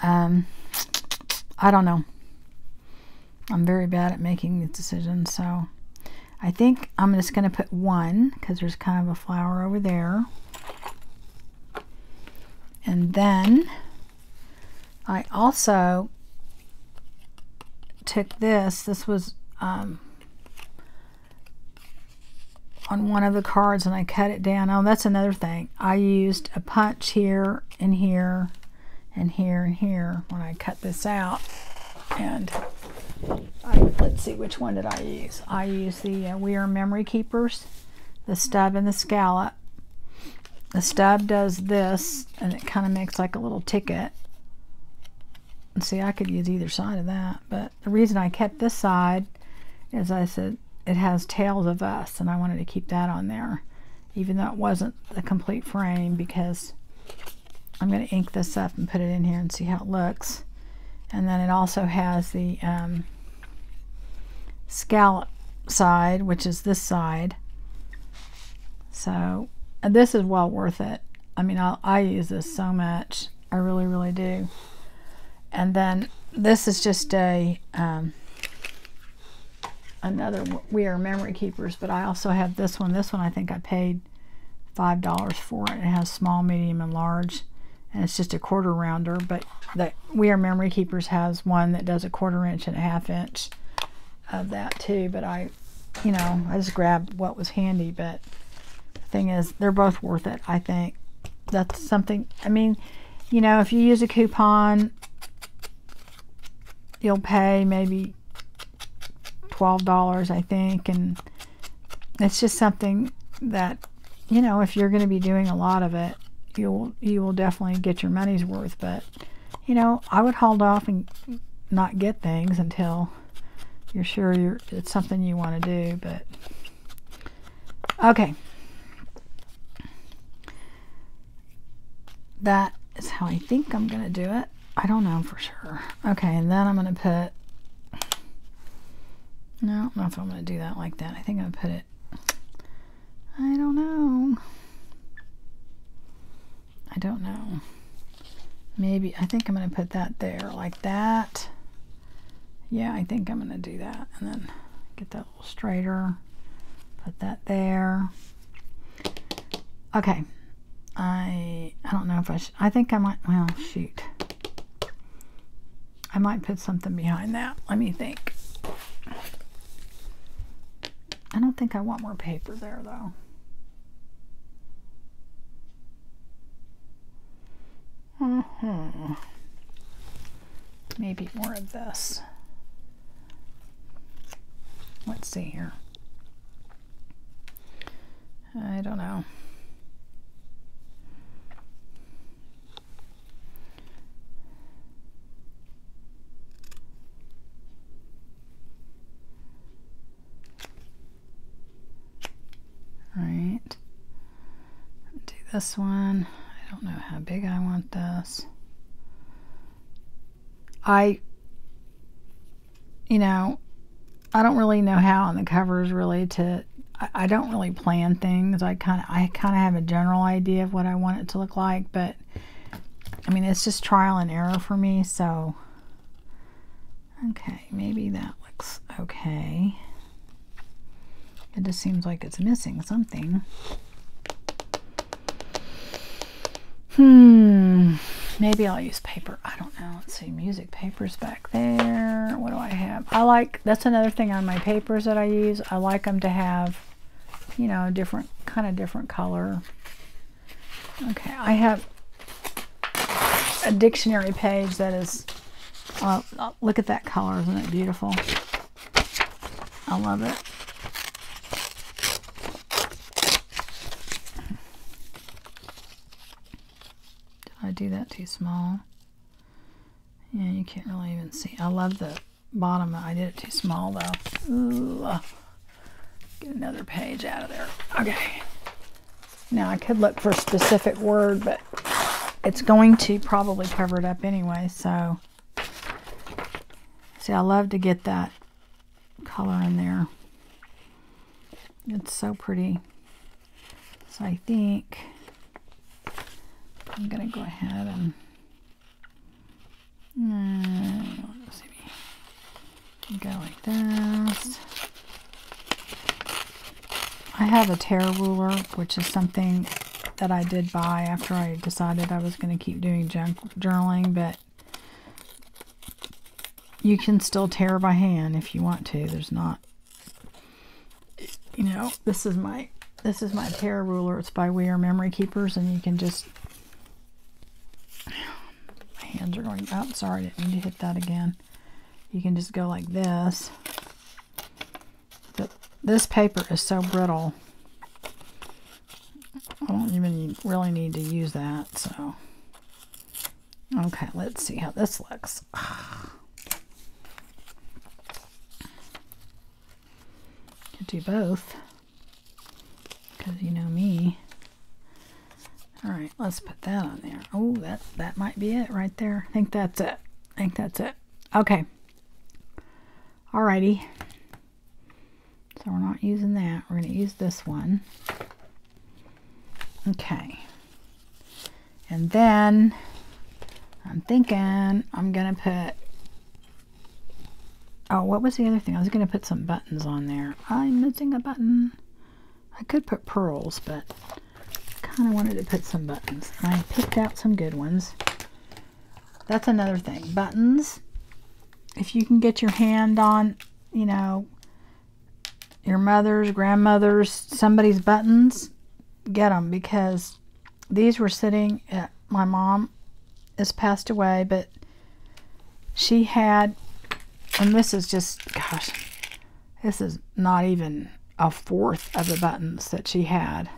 I don't know. I'm very bad at making these decisions, so I think I'm just going to put one because there's kind of a flower over there. And then I also took this was on one of the cards, and I cut it down. Oh, that's another thing. I used a punch here and here and here and here when I cut this out. And let's see, which one did I use? I used the We Are Memory Keepers, the stub and the scallop. The stub does this, and it kind of makes like a little ticket. And see, I could use either side of that, but the reason I kept this side is I said it has Tales of Us, and I wanted to keep that on there, even though it wasn't the complete frame, because I'm going to ink this up and put it in here and see how it looks. And then it also has the scallop side, which is this side. So this is well worth it. I mean, I use this so much. I really, really do. And then this is just a another We Are Memory Keepers, but I also have this one. This one I think I paid $5 for it. It has small, medium, and large, and it's just a 1/4 rounder. But the We Are Memory Keepers has one that does a 1/4 inch and a 1/2 inch of that too. But I just grabbed what was handy. But the thing is, they're both worth it. I think that's something. I mean, if you use a coupon, you'll pay maybe $12, I think, and it's just something that, you know, if you're going to be doing a lot of it, you will definitely get your money's worth. But, you know, I would hold off and not get things until you're sure it's something you want to do. But okay, that is how I think I'm going to do it. I don't know for sure. Okay, and then I'm going to put, no, I don't know if I'm going to do that like that. I think I'm going to put it, I don't know. I don't know. Maybe, I think I'm going to put that there like that. Yeah, I think I'm going to do that. And then get that a little straighter. Put that there. Okay. I don't know if I think I might, well, shoot. I might put something behind that. Let me think. I don't think I want more paper there, though. Maybe more of this. Let's see here. I don't know. All right. Do this one. I don't know how big I want this. You know, I don't really know how on the covers really to, I don't really plan things. I kind of have a general idea of what I want it to look like, but I mean, it's just trial and error for me. So, okay, maybe that looks okay. It just seems like it's missing something. Maybe I'll use paper. I don't know. Let's see. Music papers back there. What do I have? That's another thing on my papers that I use. I like them to have, you know, different color. Okay. I have a dictionary page that is, look at that color. Isn't it beautiful? I love it. I do that too small. Yeah, you can't really even see. I love the bottom. I did it too small though. Ooh, get another page out of there. Okay. Now I could look for a specific word, but it's going to probably cover it up anyway. So, see, I love to get that color in there. It's so pretty. So I think I'm going to go ahead and let's see, go like this. I have a tear ruler, which is something that I did buy after I decided I was going to keep doing junk journaling, but you can still tear by hand if you want to. There's not, you know, this is my tear ruler. It's by We Are Memory Keepers, and you can just, my hands are going, oh, sorry, I didn't mean to hit that again. You can just go like this. But this paper is so brittle, I don't even really need to use that. So, okay, let's see how this looks. Could do both, because you know me. All right, let's put that on there. Oh, that might be it right there. I think that's it. Okay. Alrighty. So we're not using that. We're going to use this one. Okay. And then I'm thinking I'm going to put, oh, what was the other thing? I was going to put some buttons on there. I'm missing a button. I could put pearls, but I kind of wanted to put some buttons. And I picked out some good ones. That's another thing. Buttons. If you can get your hand on, you know, your mother's, grandmother's, somebody's buttons, get them, because these were sitting at, my mom has passed away, but she had And this is just, gosh, this is not even a fourth of the buttons that she had.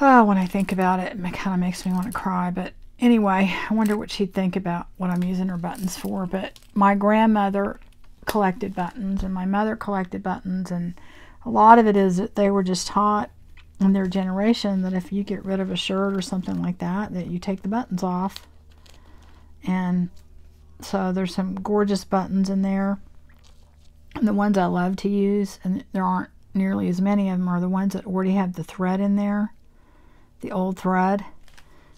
Oh, when I think about it, it kind of makes me want to cry. But anyway, I wonder what she'd think about what I'm using her buttons for. But my grandmother collected buttons, and my mother collected buttons, and a lot of it is that they were just taught in their generation that if you get rid of a shirt or something like that, that you take the buttons off. And so there's some gorgeous buttons in there. And the ones I love to use, and there aren't nearly as many of them, are the ones that already have the thread in there, the old thread.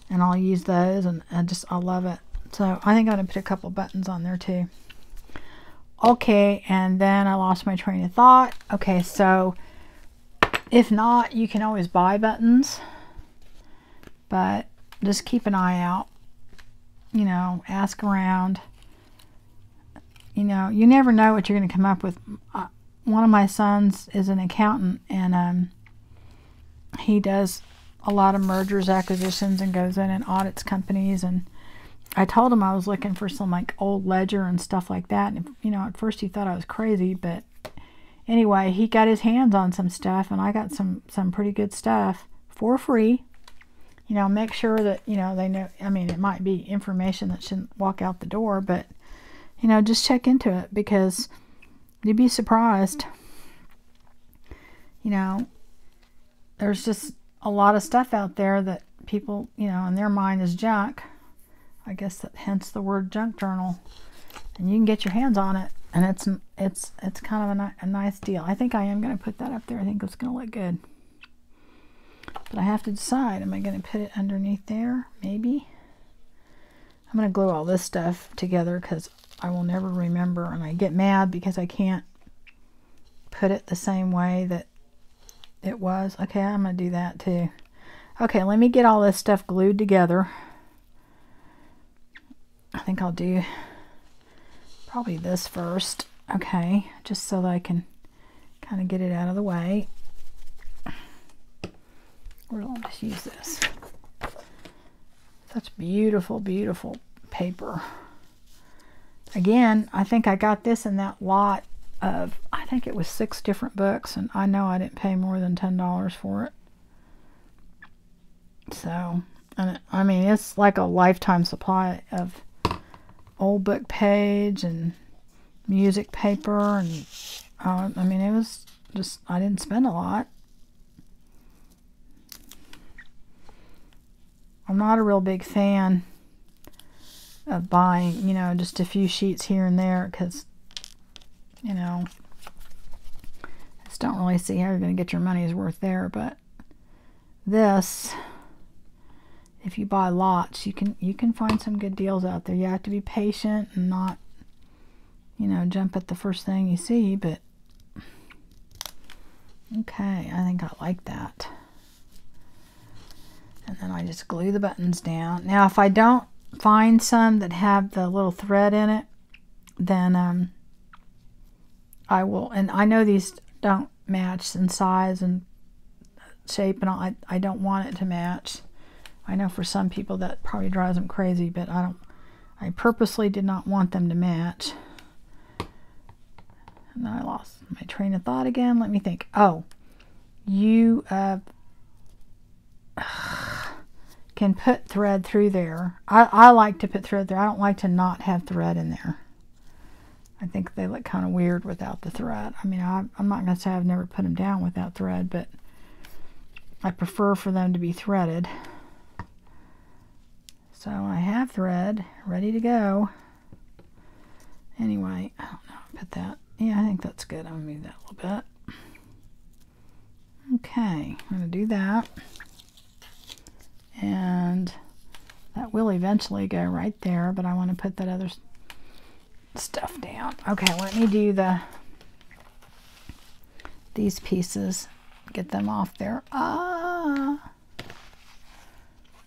And I'll use those, and I love it. So I think I'm going to put a couple buttons on there too. Okay, and then I lost my train of thought. Okay, so if not, you can always buy buttons, but just keep an eye out. You know, ask around. You know, you never know what you're going to come up with. One of my sons is an accountant, and he does a lot of mergers, acquisitions, and goes in and audits companies. And I told him I was looking for some like old ledger and stuff like that. And, you know, at first he thought I was crazy, but anyway, he got his hands on some stuff, and I got some pretty good stuff for free. You know, make sure that, you know, they know, I mean, it might be information that shouldn't walk out the door, but, you know, just check into it, because you'd be surprised. You know, there's just a lot of stuff out there that people, you know, in their mind is junk. I guess that hence the word junk journal. And you can get your hands on it, and it's kind of a nice deal. I think I am going to put that up there. I think it's going to look good. But I have to decide, am I going to put it underneath there? Maybe. I'm going to glue all this stuff together because I will never remember, and I get mad because I can't put it the same way that it was. Okay, I'm going to do that too. Okay, let me get all this stuff glued together. I think I'll do probably this first. Okay, just so that I can kind of get it out of the way. I'll just use this. Such beautiful, beautiful paper. Again, I think I got this in that lot of, I think it was 6 different books, and I know I didn't pay more than $10 for it. So, and I mean, it's like a lifetime supply of old book page and music paper, and I mean, it was just, I didn't spend a lot. I'm not a real big fan of buying, you know, just a few sheets here and there, because, you know, I just don't really see how you're going to get your money's worth there. But this, if you buy lots, you can find some good deals out there. You have to be patient and not, you know, jump at the first thing you see. But okay, I think I like that. And then I just glue the buttons down. Now, if I don't find some that have the little thread in it, then I will, and I know these don't match in size and shape, and I don't want it to match. I know for some people that probably drives them crazy, but I purposely did not want them to match. And I lost my train of thought again. Let me think. Oh, you can put thread through there. I like to put thread there. I don't like to not have thread in there. I think they look kind of weird without the thread. I mean, I'm not going to say I've never put them down without thread, but I prefer for them to be threaded. So I have thread ready to go. Anyway, I don't know. Put that. Yeah, I think that's good. I'm going to move that a little bit. Okay, I'm going to do that. And that will eventually go right there, but I want to put that other stuff down. Okay, let me do these pieces, get them off there.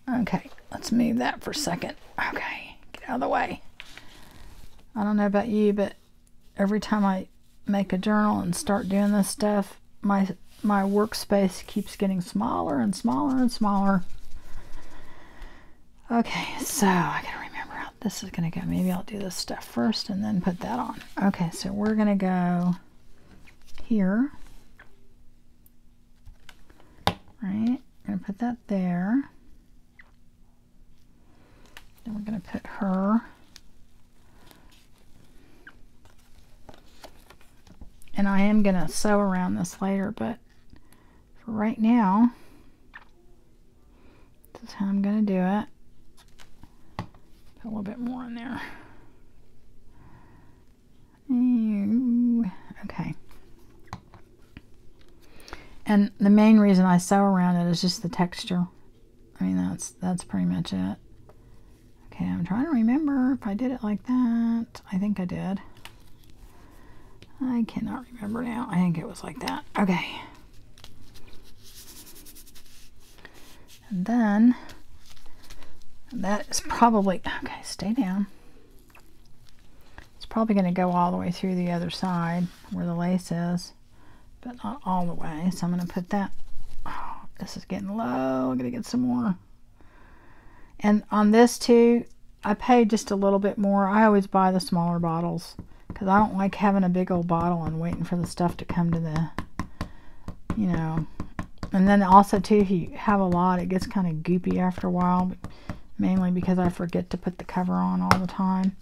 Okay, let's move that for a second. Okay, get out of the way. I don't know about you, but every time I make a journal and start doing this stuff, my workspace keeps getting smaller and smaller and smaller. Okay, so I gotta remember how this is going to go, maybe I'll do this stuff first and then put that on. Okay, so we're going to go here. Right, I'm going to put that there. Then we're going to put her. And I am going to sew around this later, but for right now, this is how I'm going to do it. Put a little bit more in there. Okay. And the main reason I sew around it is just the texture. I mean, that's pretty much it. Okay, I'm trying to remember if I did it like that. I think I did. I cannot remember now. I think it was like that. Okay. And then that is probably, okay, stay down. It's probably going to go all the way through the other side where the lace is, but not all the way. So I'm going to put that, oh, this is getting low. I'm going to get some more. And on this too, I paid just a little bit more. I always buy the smaller bottles because I don't like having a big old bottle and waiting for the stuff to come to the, you know. And then also too, if you have a lot, it gets kind of goopy after a while, but mainly because I forget to put the cover on all the time.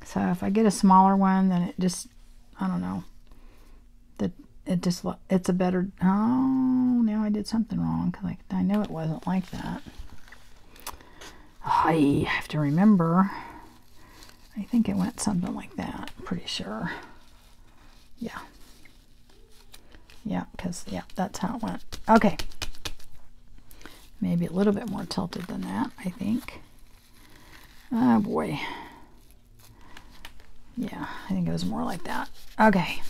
So if I get a smaller one, then it just, I don't know, that it's a better, oh, now I did something wrong because I know it wasn't like that. I have to remember. I think it went something like that. I'm pretty sure. Yeah. Yeah, because, yeah, that's how it went. Okay. Maybe a little bit more tilted than that, I think. Oh, boy. Yeah, I think it was more like that. Okay.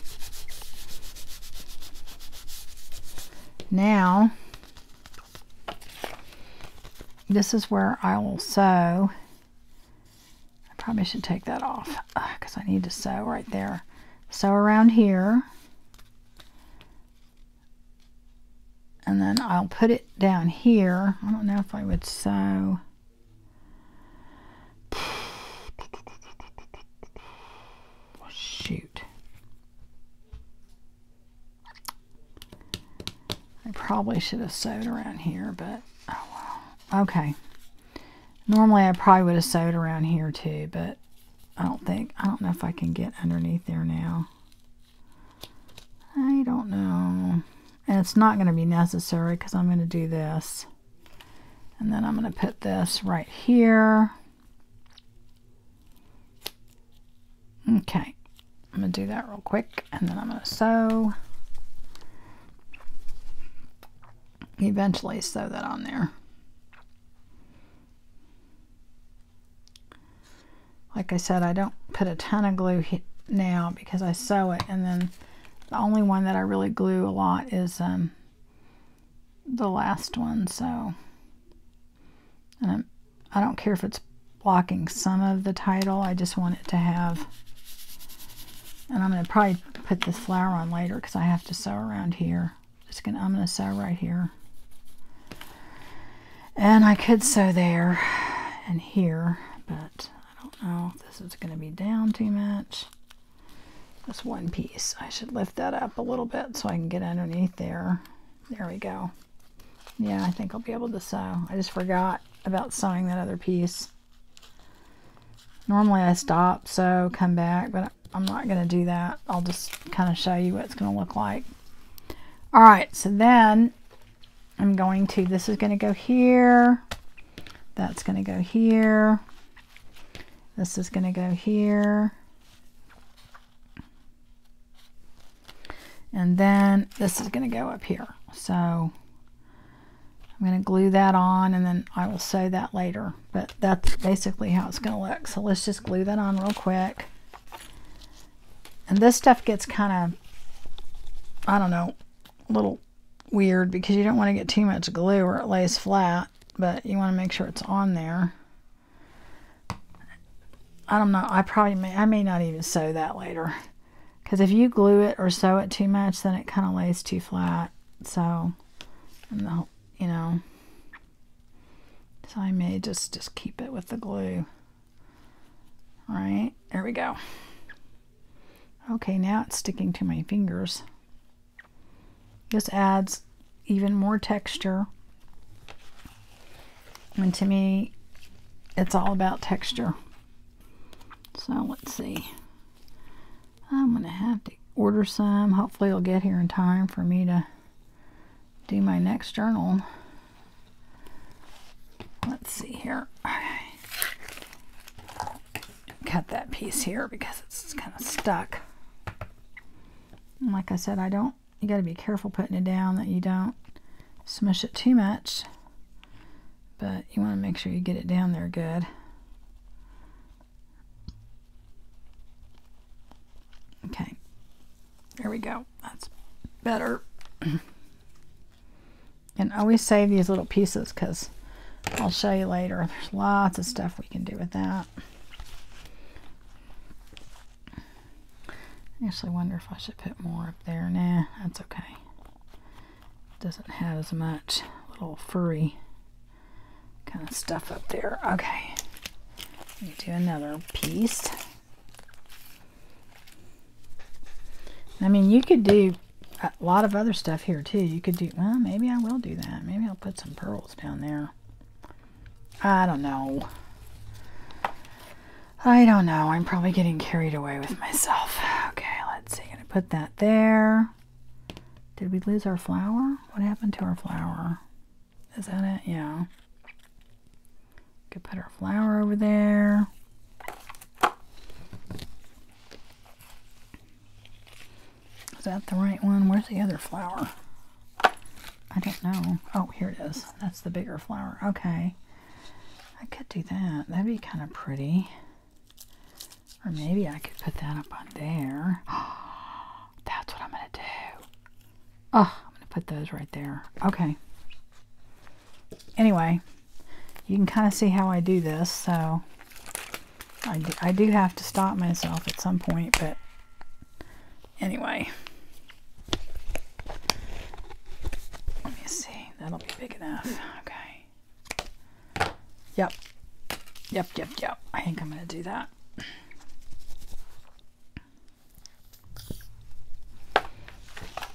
Now, this is where I will sew. I probably should take that off because I need to sew right there. Sew around here. And then I'll put it down here. I don't know if I would sew. Shoot. I probably should have sewed around here, but oh well. Okay. Normally I probably would have sewed around here too, but I don't know if I can get underneath there now. I don't know. And it's not going to be necessary because I'm going to do this. And then I'm going to put this right here. Okay. I'm going to do that real quick. And then I'm going to sew. Eventually sew that on there. Like I said, I don't put a ton of glue now because I sew it, and then the only one that I really glue a lot is the last one. So, and I don't care if it's blocking some of the title. I just want it to have, and I'm going to probably put this flower on later because I have to sew around here. I'm going to sew right here. And I could sew there and here, but I don't know if this is going to be down too much. This one piece. I should lift that up a little bit so I can get underneath there. There we go. Yeah, I think I'll be able to sew. I just forgot about sewing that other piece. Normally I stop, sew, come back, but I'm not going to do that. I'll just kind of show you what it's going to look like. Alright, so then I'm going to, this is going to go here. That's going to go here. This is going to go here. And then this is going to go up here. So I'm going to glue that on and then I will sew that later. But that's basically how it's going to look. So let's just glue that on real quick. And this stuff gets kind of, I don't know, a little weird because you don't want to get too much glue or it lays flat. But you want to make sure it's on there. I don't know. I may not even sew that later. Because if you glue it or sew it too much, then it kind of lays too flat. So, you know, so I may just keep it with the glue. All right, there we go. Okay, now it's sticking to my fingers. This adds even more texture. And to me, it's all about texture. So let's see. I'm going to have to order some. Hopefully it'll get here in time for me to do my next journal. Let's see here. Okay. Cut that piece here because it's kind of stuck. And like I said, you got to be careful putting it down that you don't smush it too much. But you want to make sure you get it down there good. Okay, there we go. That's better. And always save these little pieces because I'll show you later. There's lots of stuff we can do with that. I actually wonder if I should put more up there. Nah, that's okay. It doesn't have as much little furry kind of stuff up there. Okay, let me do another piece. I mean, you could do a lot of other stuff here too. You could do, well, maybe I will do that. Maybe I'll put some pearls down there. I don't know. I don't know. I'm probably getting carried away with myself. Okay, let's see. Gonna put that there. Did we lose our flower? What happened to our flower? Is that it? Yeah. Could put our flower over there. Is that the right one? Where's the other flower? I don't know. Oh, here it is. That's the bigger flower. Okay. I could do that. That'd be kind of pretty. Or maybe I could put that up on there. That's what I'm going to do. Oh, I'm going to put those right there. Okay. Anyway, you can kind of see how I do this. So I do have to stop myself at some point. But anyway. Let me see. That'll be big enough. Okay. Yep. Yep. I think I'm going to do that.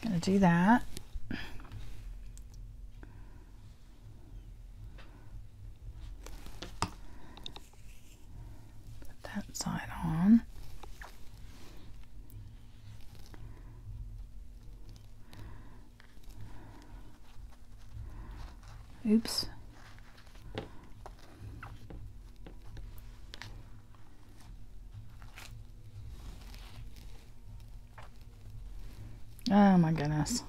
Gonna do that. Put that side on. Oops. Oh my goodness.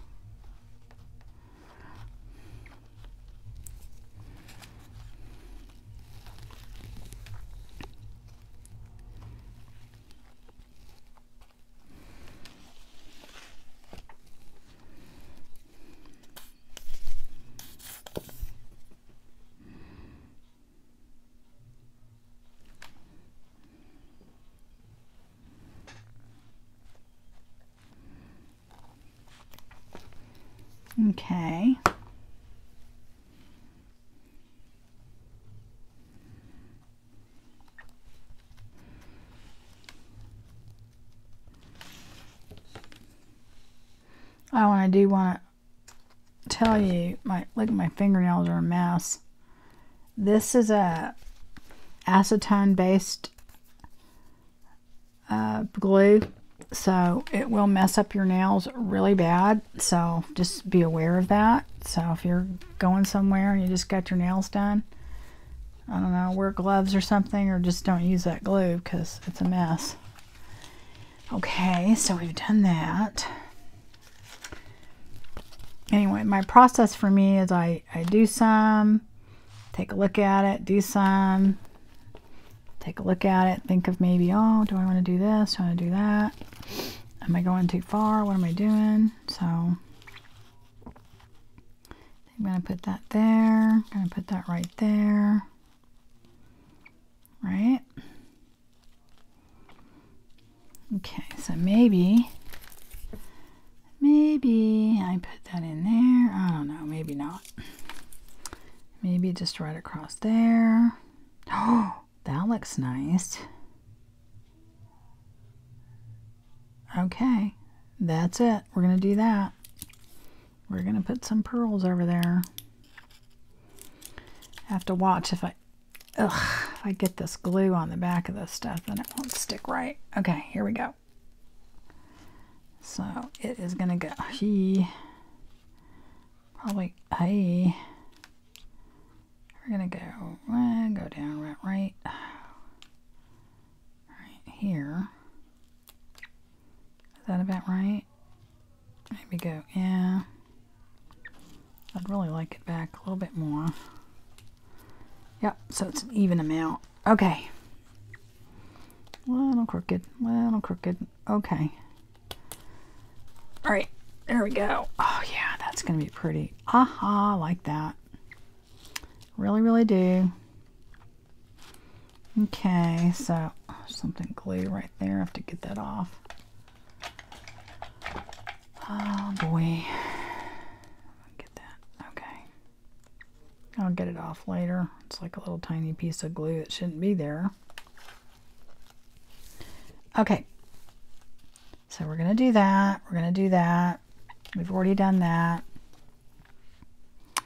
Okay. Oh, and I do want to tell you, look at my fingernails are a mess. This is a acetone based glue, so it will mess up your nails really bad. So just be aware of that. So if you're going somewhere and you just got your nails done, I don't know, wear gloves or something, or just don't use that glue because it's a mess. Okay, so we've done that. Anyway, my process for me is I do some, take a look at it, do some, take a look at it, think of maybe, oh, do I want to do this? Do I want to do that? Am I going too far? What am I doing? So I'm going to put that there. I'm going to put that right there. Right? Okay, so maybe I put that in there. I don't know, maybe not. Maybe just right across there. Oh, that looks nice. Okay, that's it. We're going to do that. We're going to put some pearls over there. I have to watch if I get this glue on the back of this stuff, then it won't stick right. Okay, here we go. So it is going to go, probably, we're going to go down right here. Is that about right? Maybe go, yeah. I'd really like it back a little bit more. Yep, so it's an even amount. Okay. Little crooked, little crooked. Okay. All right, there we go. Oh yeah, that's gonna be pretty. Aha, I like that. Really, really do. Okay, so something glue right there. I have to get that off. Oh boy. Get that. Okay. I'll get it off later. It's like a little tiny piece of glue that shouldn't be there. Okay. So we're going to do that. We're going to do that. We've already done that.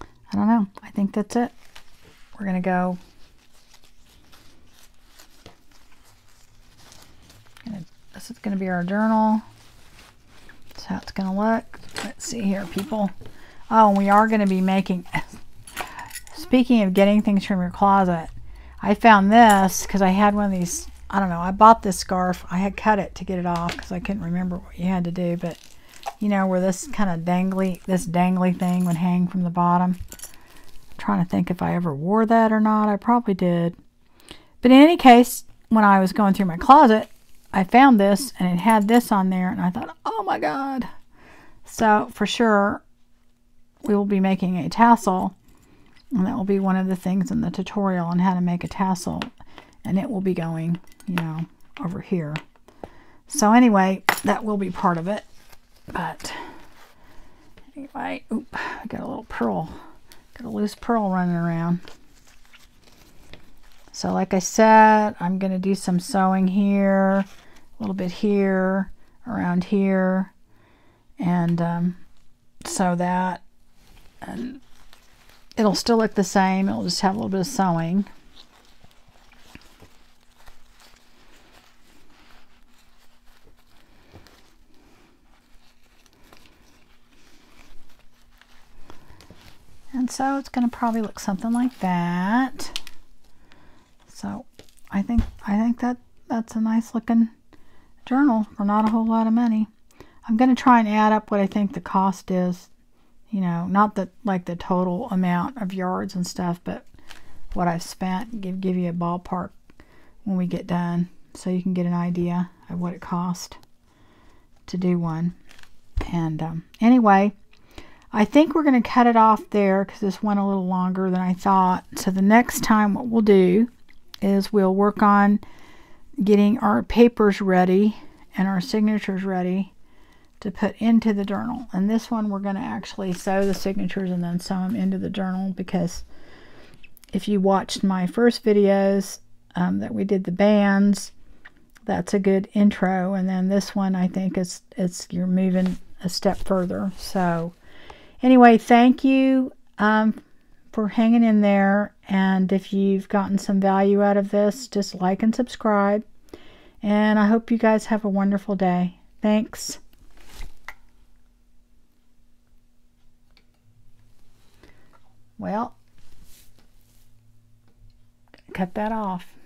I don't know. I think that's it. We're going to go. This is going to be our journal. That's how it's going to look. Let's see here, people. Oh, and we are going to be making... Speaking of getting things from your closet, I found this because I had one of these, I don't know, I bought this scarf. I had cut it to get it off because I couldn't remember what you had to do, but you know, where this kind of dangly thing would hang from the bottom. I'm trying to think if I ever wore that or not. I probably did. But in any case, when I was going through my closet, I found this and it had this on there and I thought, oh my God. So for sure, we will be making a tassel. And that will be one of the things in the tutorial on how to make a tassel. And it will be going, you know, over here. So anyway, that will be part of it. But anyway, oop, I got a little pearl. Got a loose pearl running around. So like I said, I'm going to do some sewing here. A little bit here. Around here. And sew that. And it'll still look the same. It'll just have a little bit of sewing. And so it's going to probably look something like that. So I think that's a nice looking journal for not a whole lot of money. I'm going to try and add up what I think the cost is. You know, not that like the total amount of yards and stuff, but what I've spent. Give you a ballpark when we get done, so you can get an idea of what it cost to do one. And anyway, I think we're going to cut it off there because this went a little longer than I thought. So the next time, what we'll do is we'll work on getting our papers ready and our signatures ready to put into the journal. And this one we're going to actually sew the signatures and then sew them into the journal, because if you watched my first videos that we did the bands, that's a good intro. And then this one, I think you're moving a step further. So anyway, thank you for hanging in there. And if you've gotten some value out of this, just like and subscribe. And I hope you guys have a wonderful day. Thanks. Well, cut that off.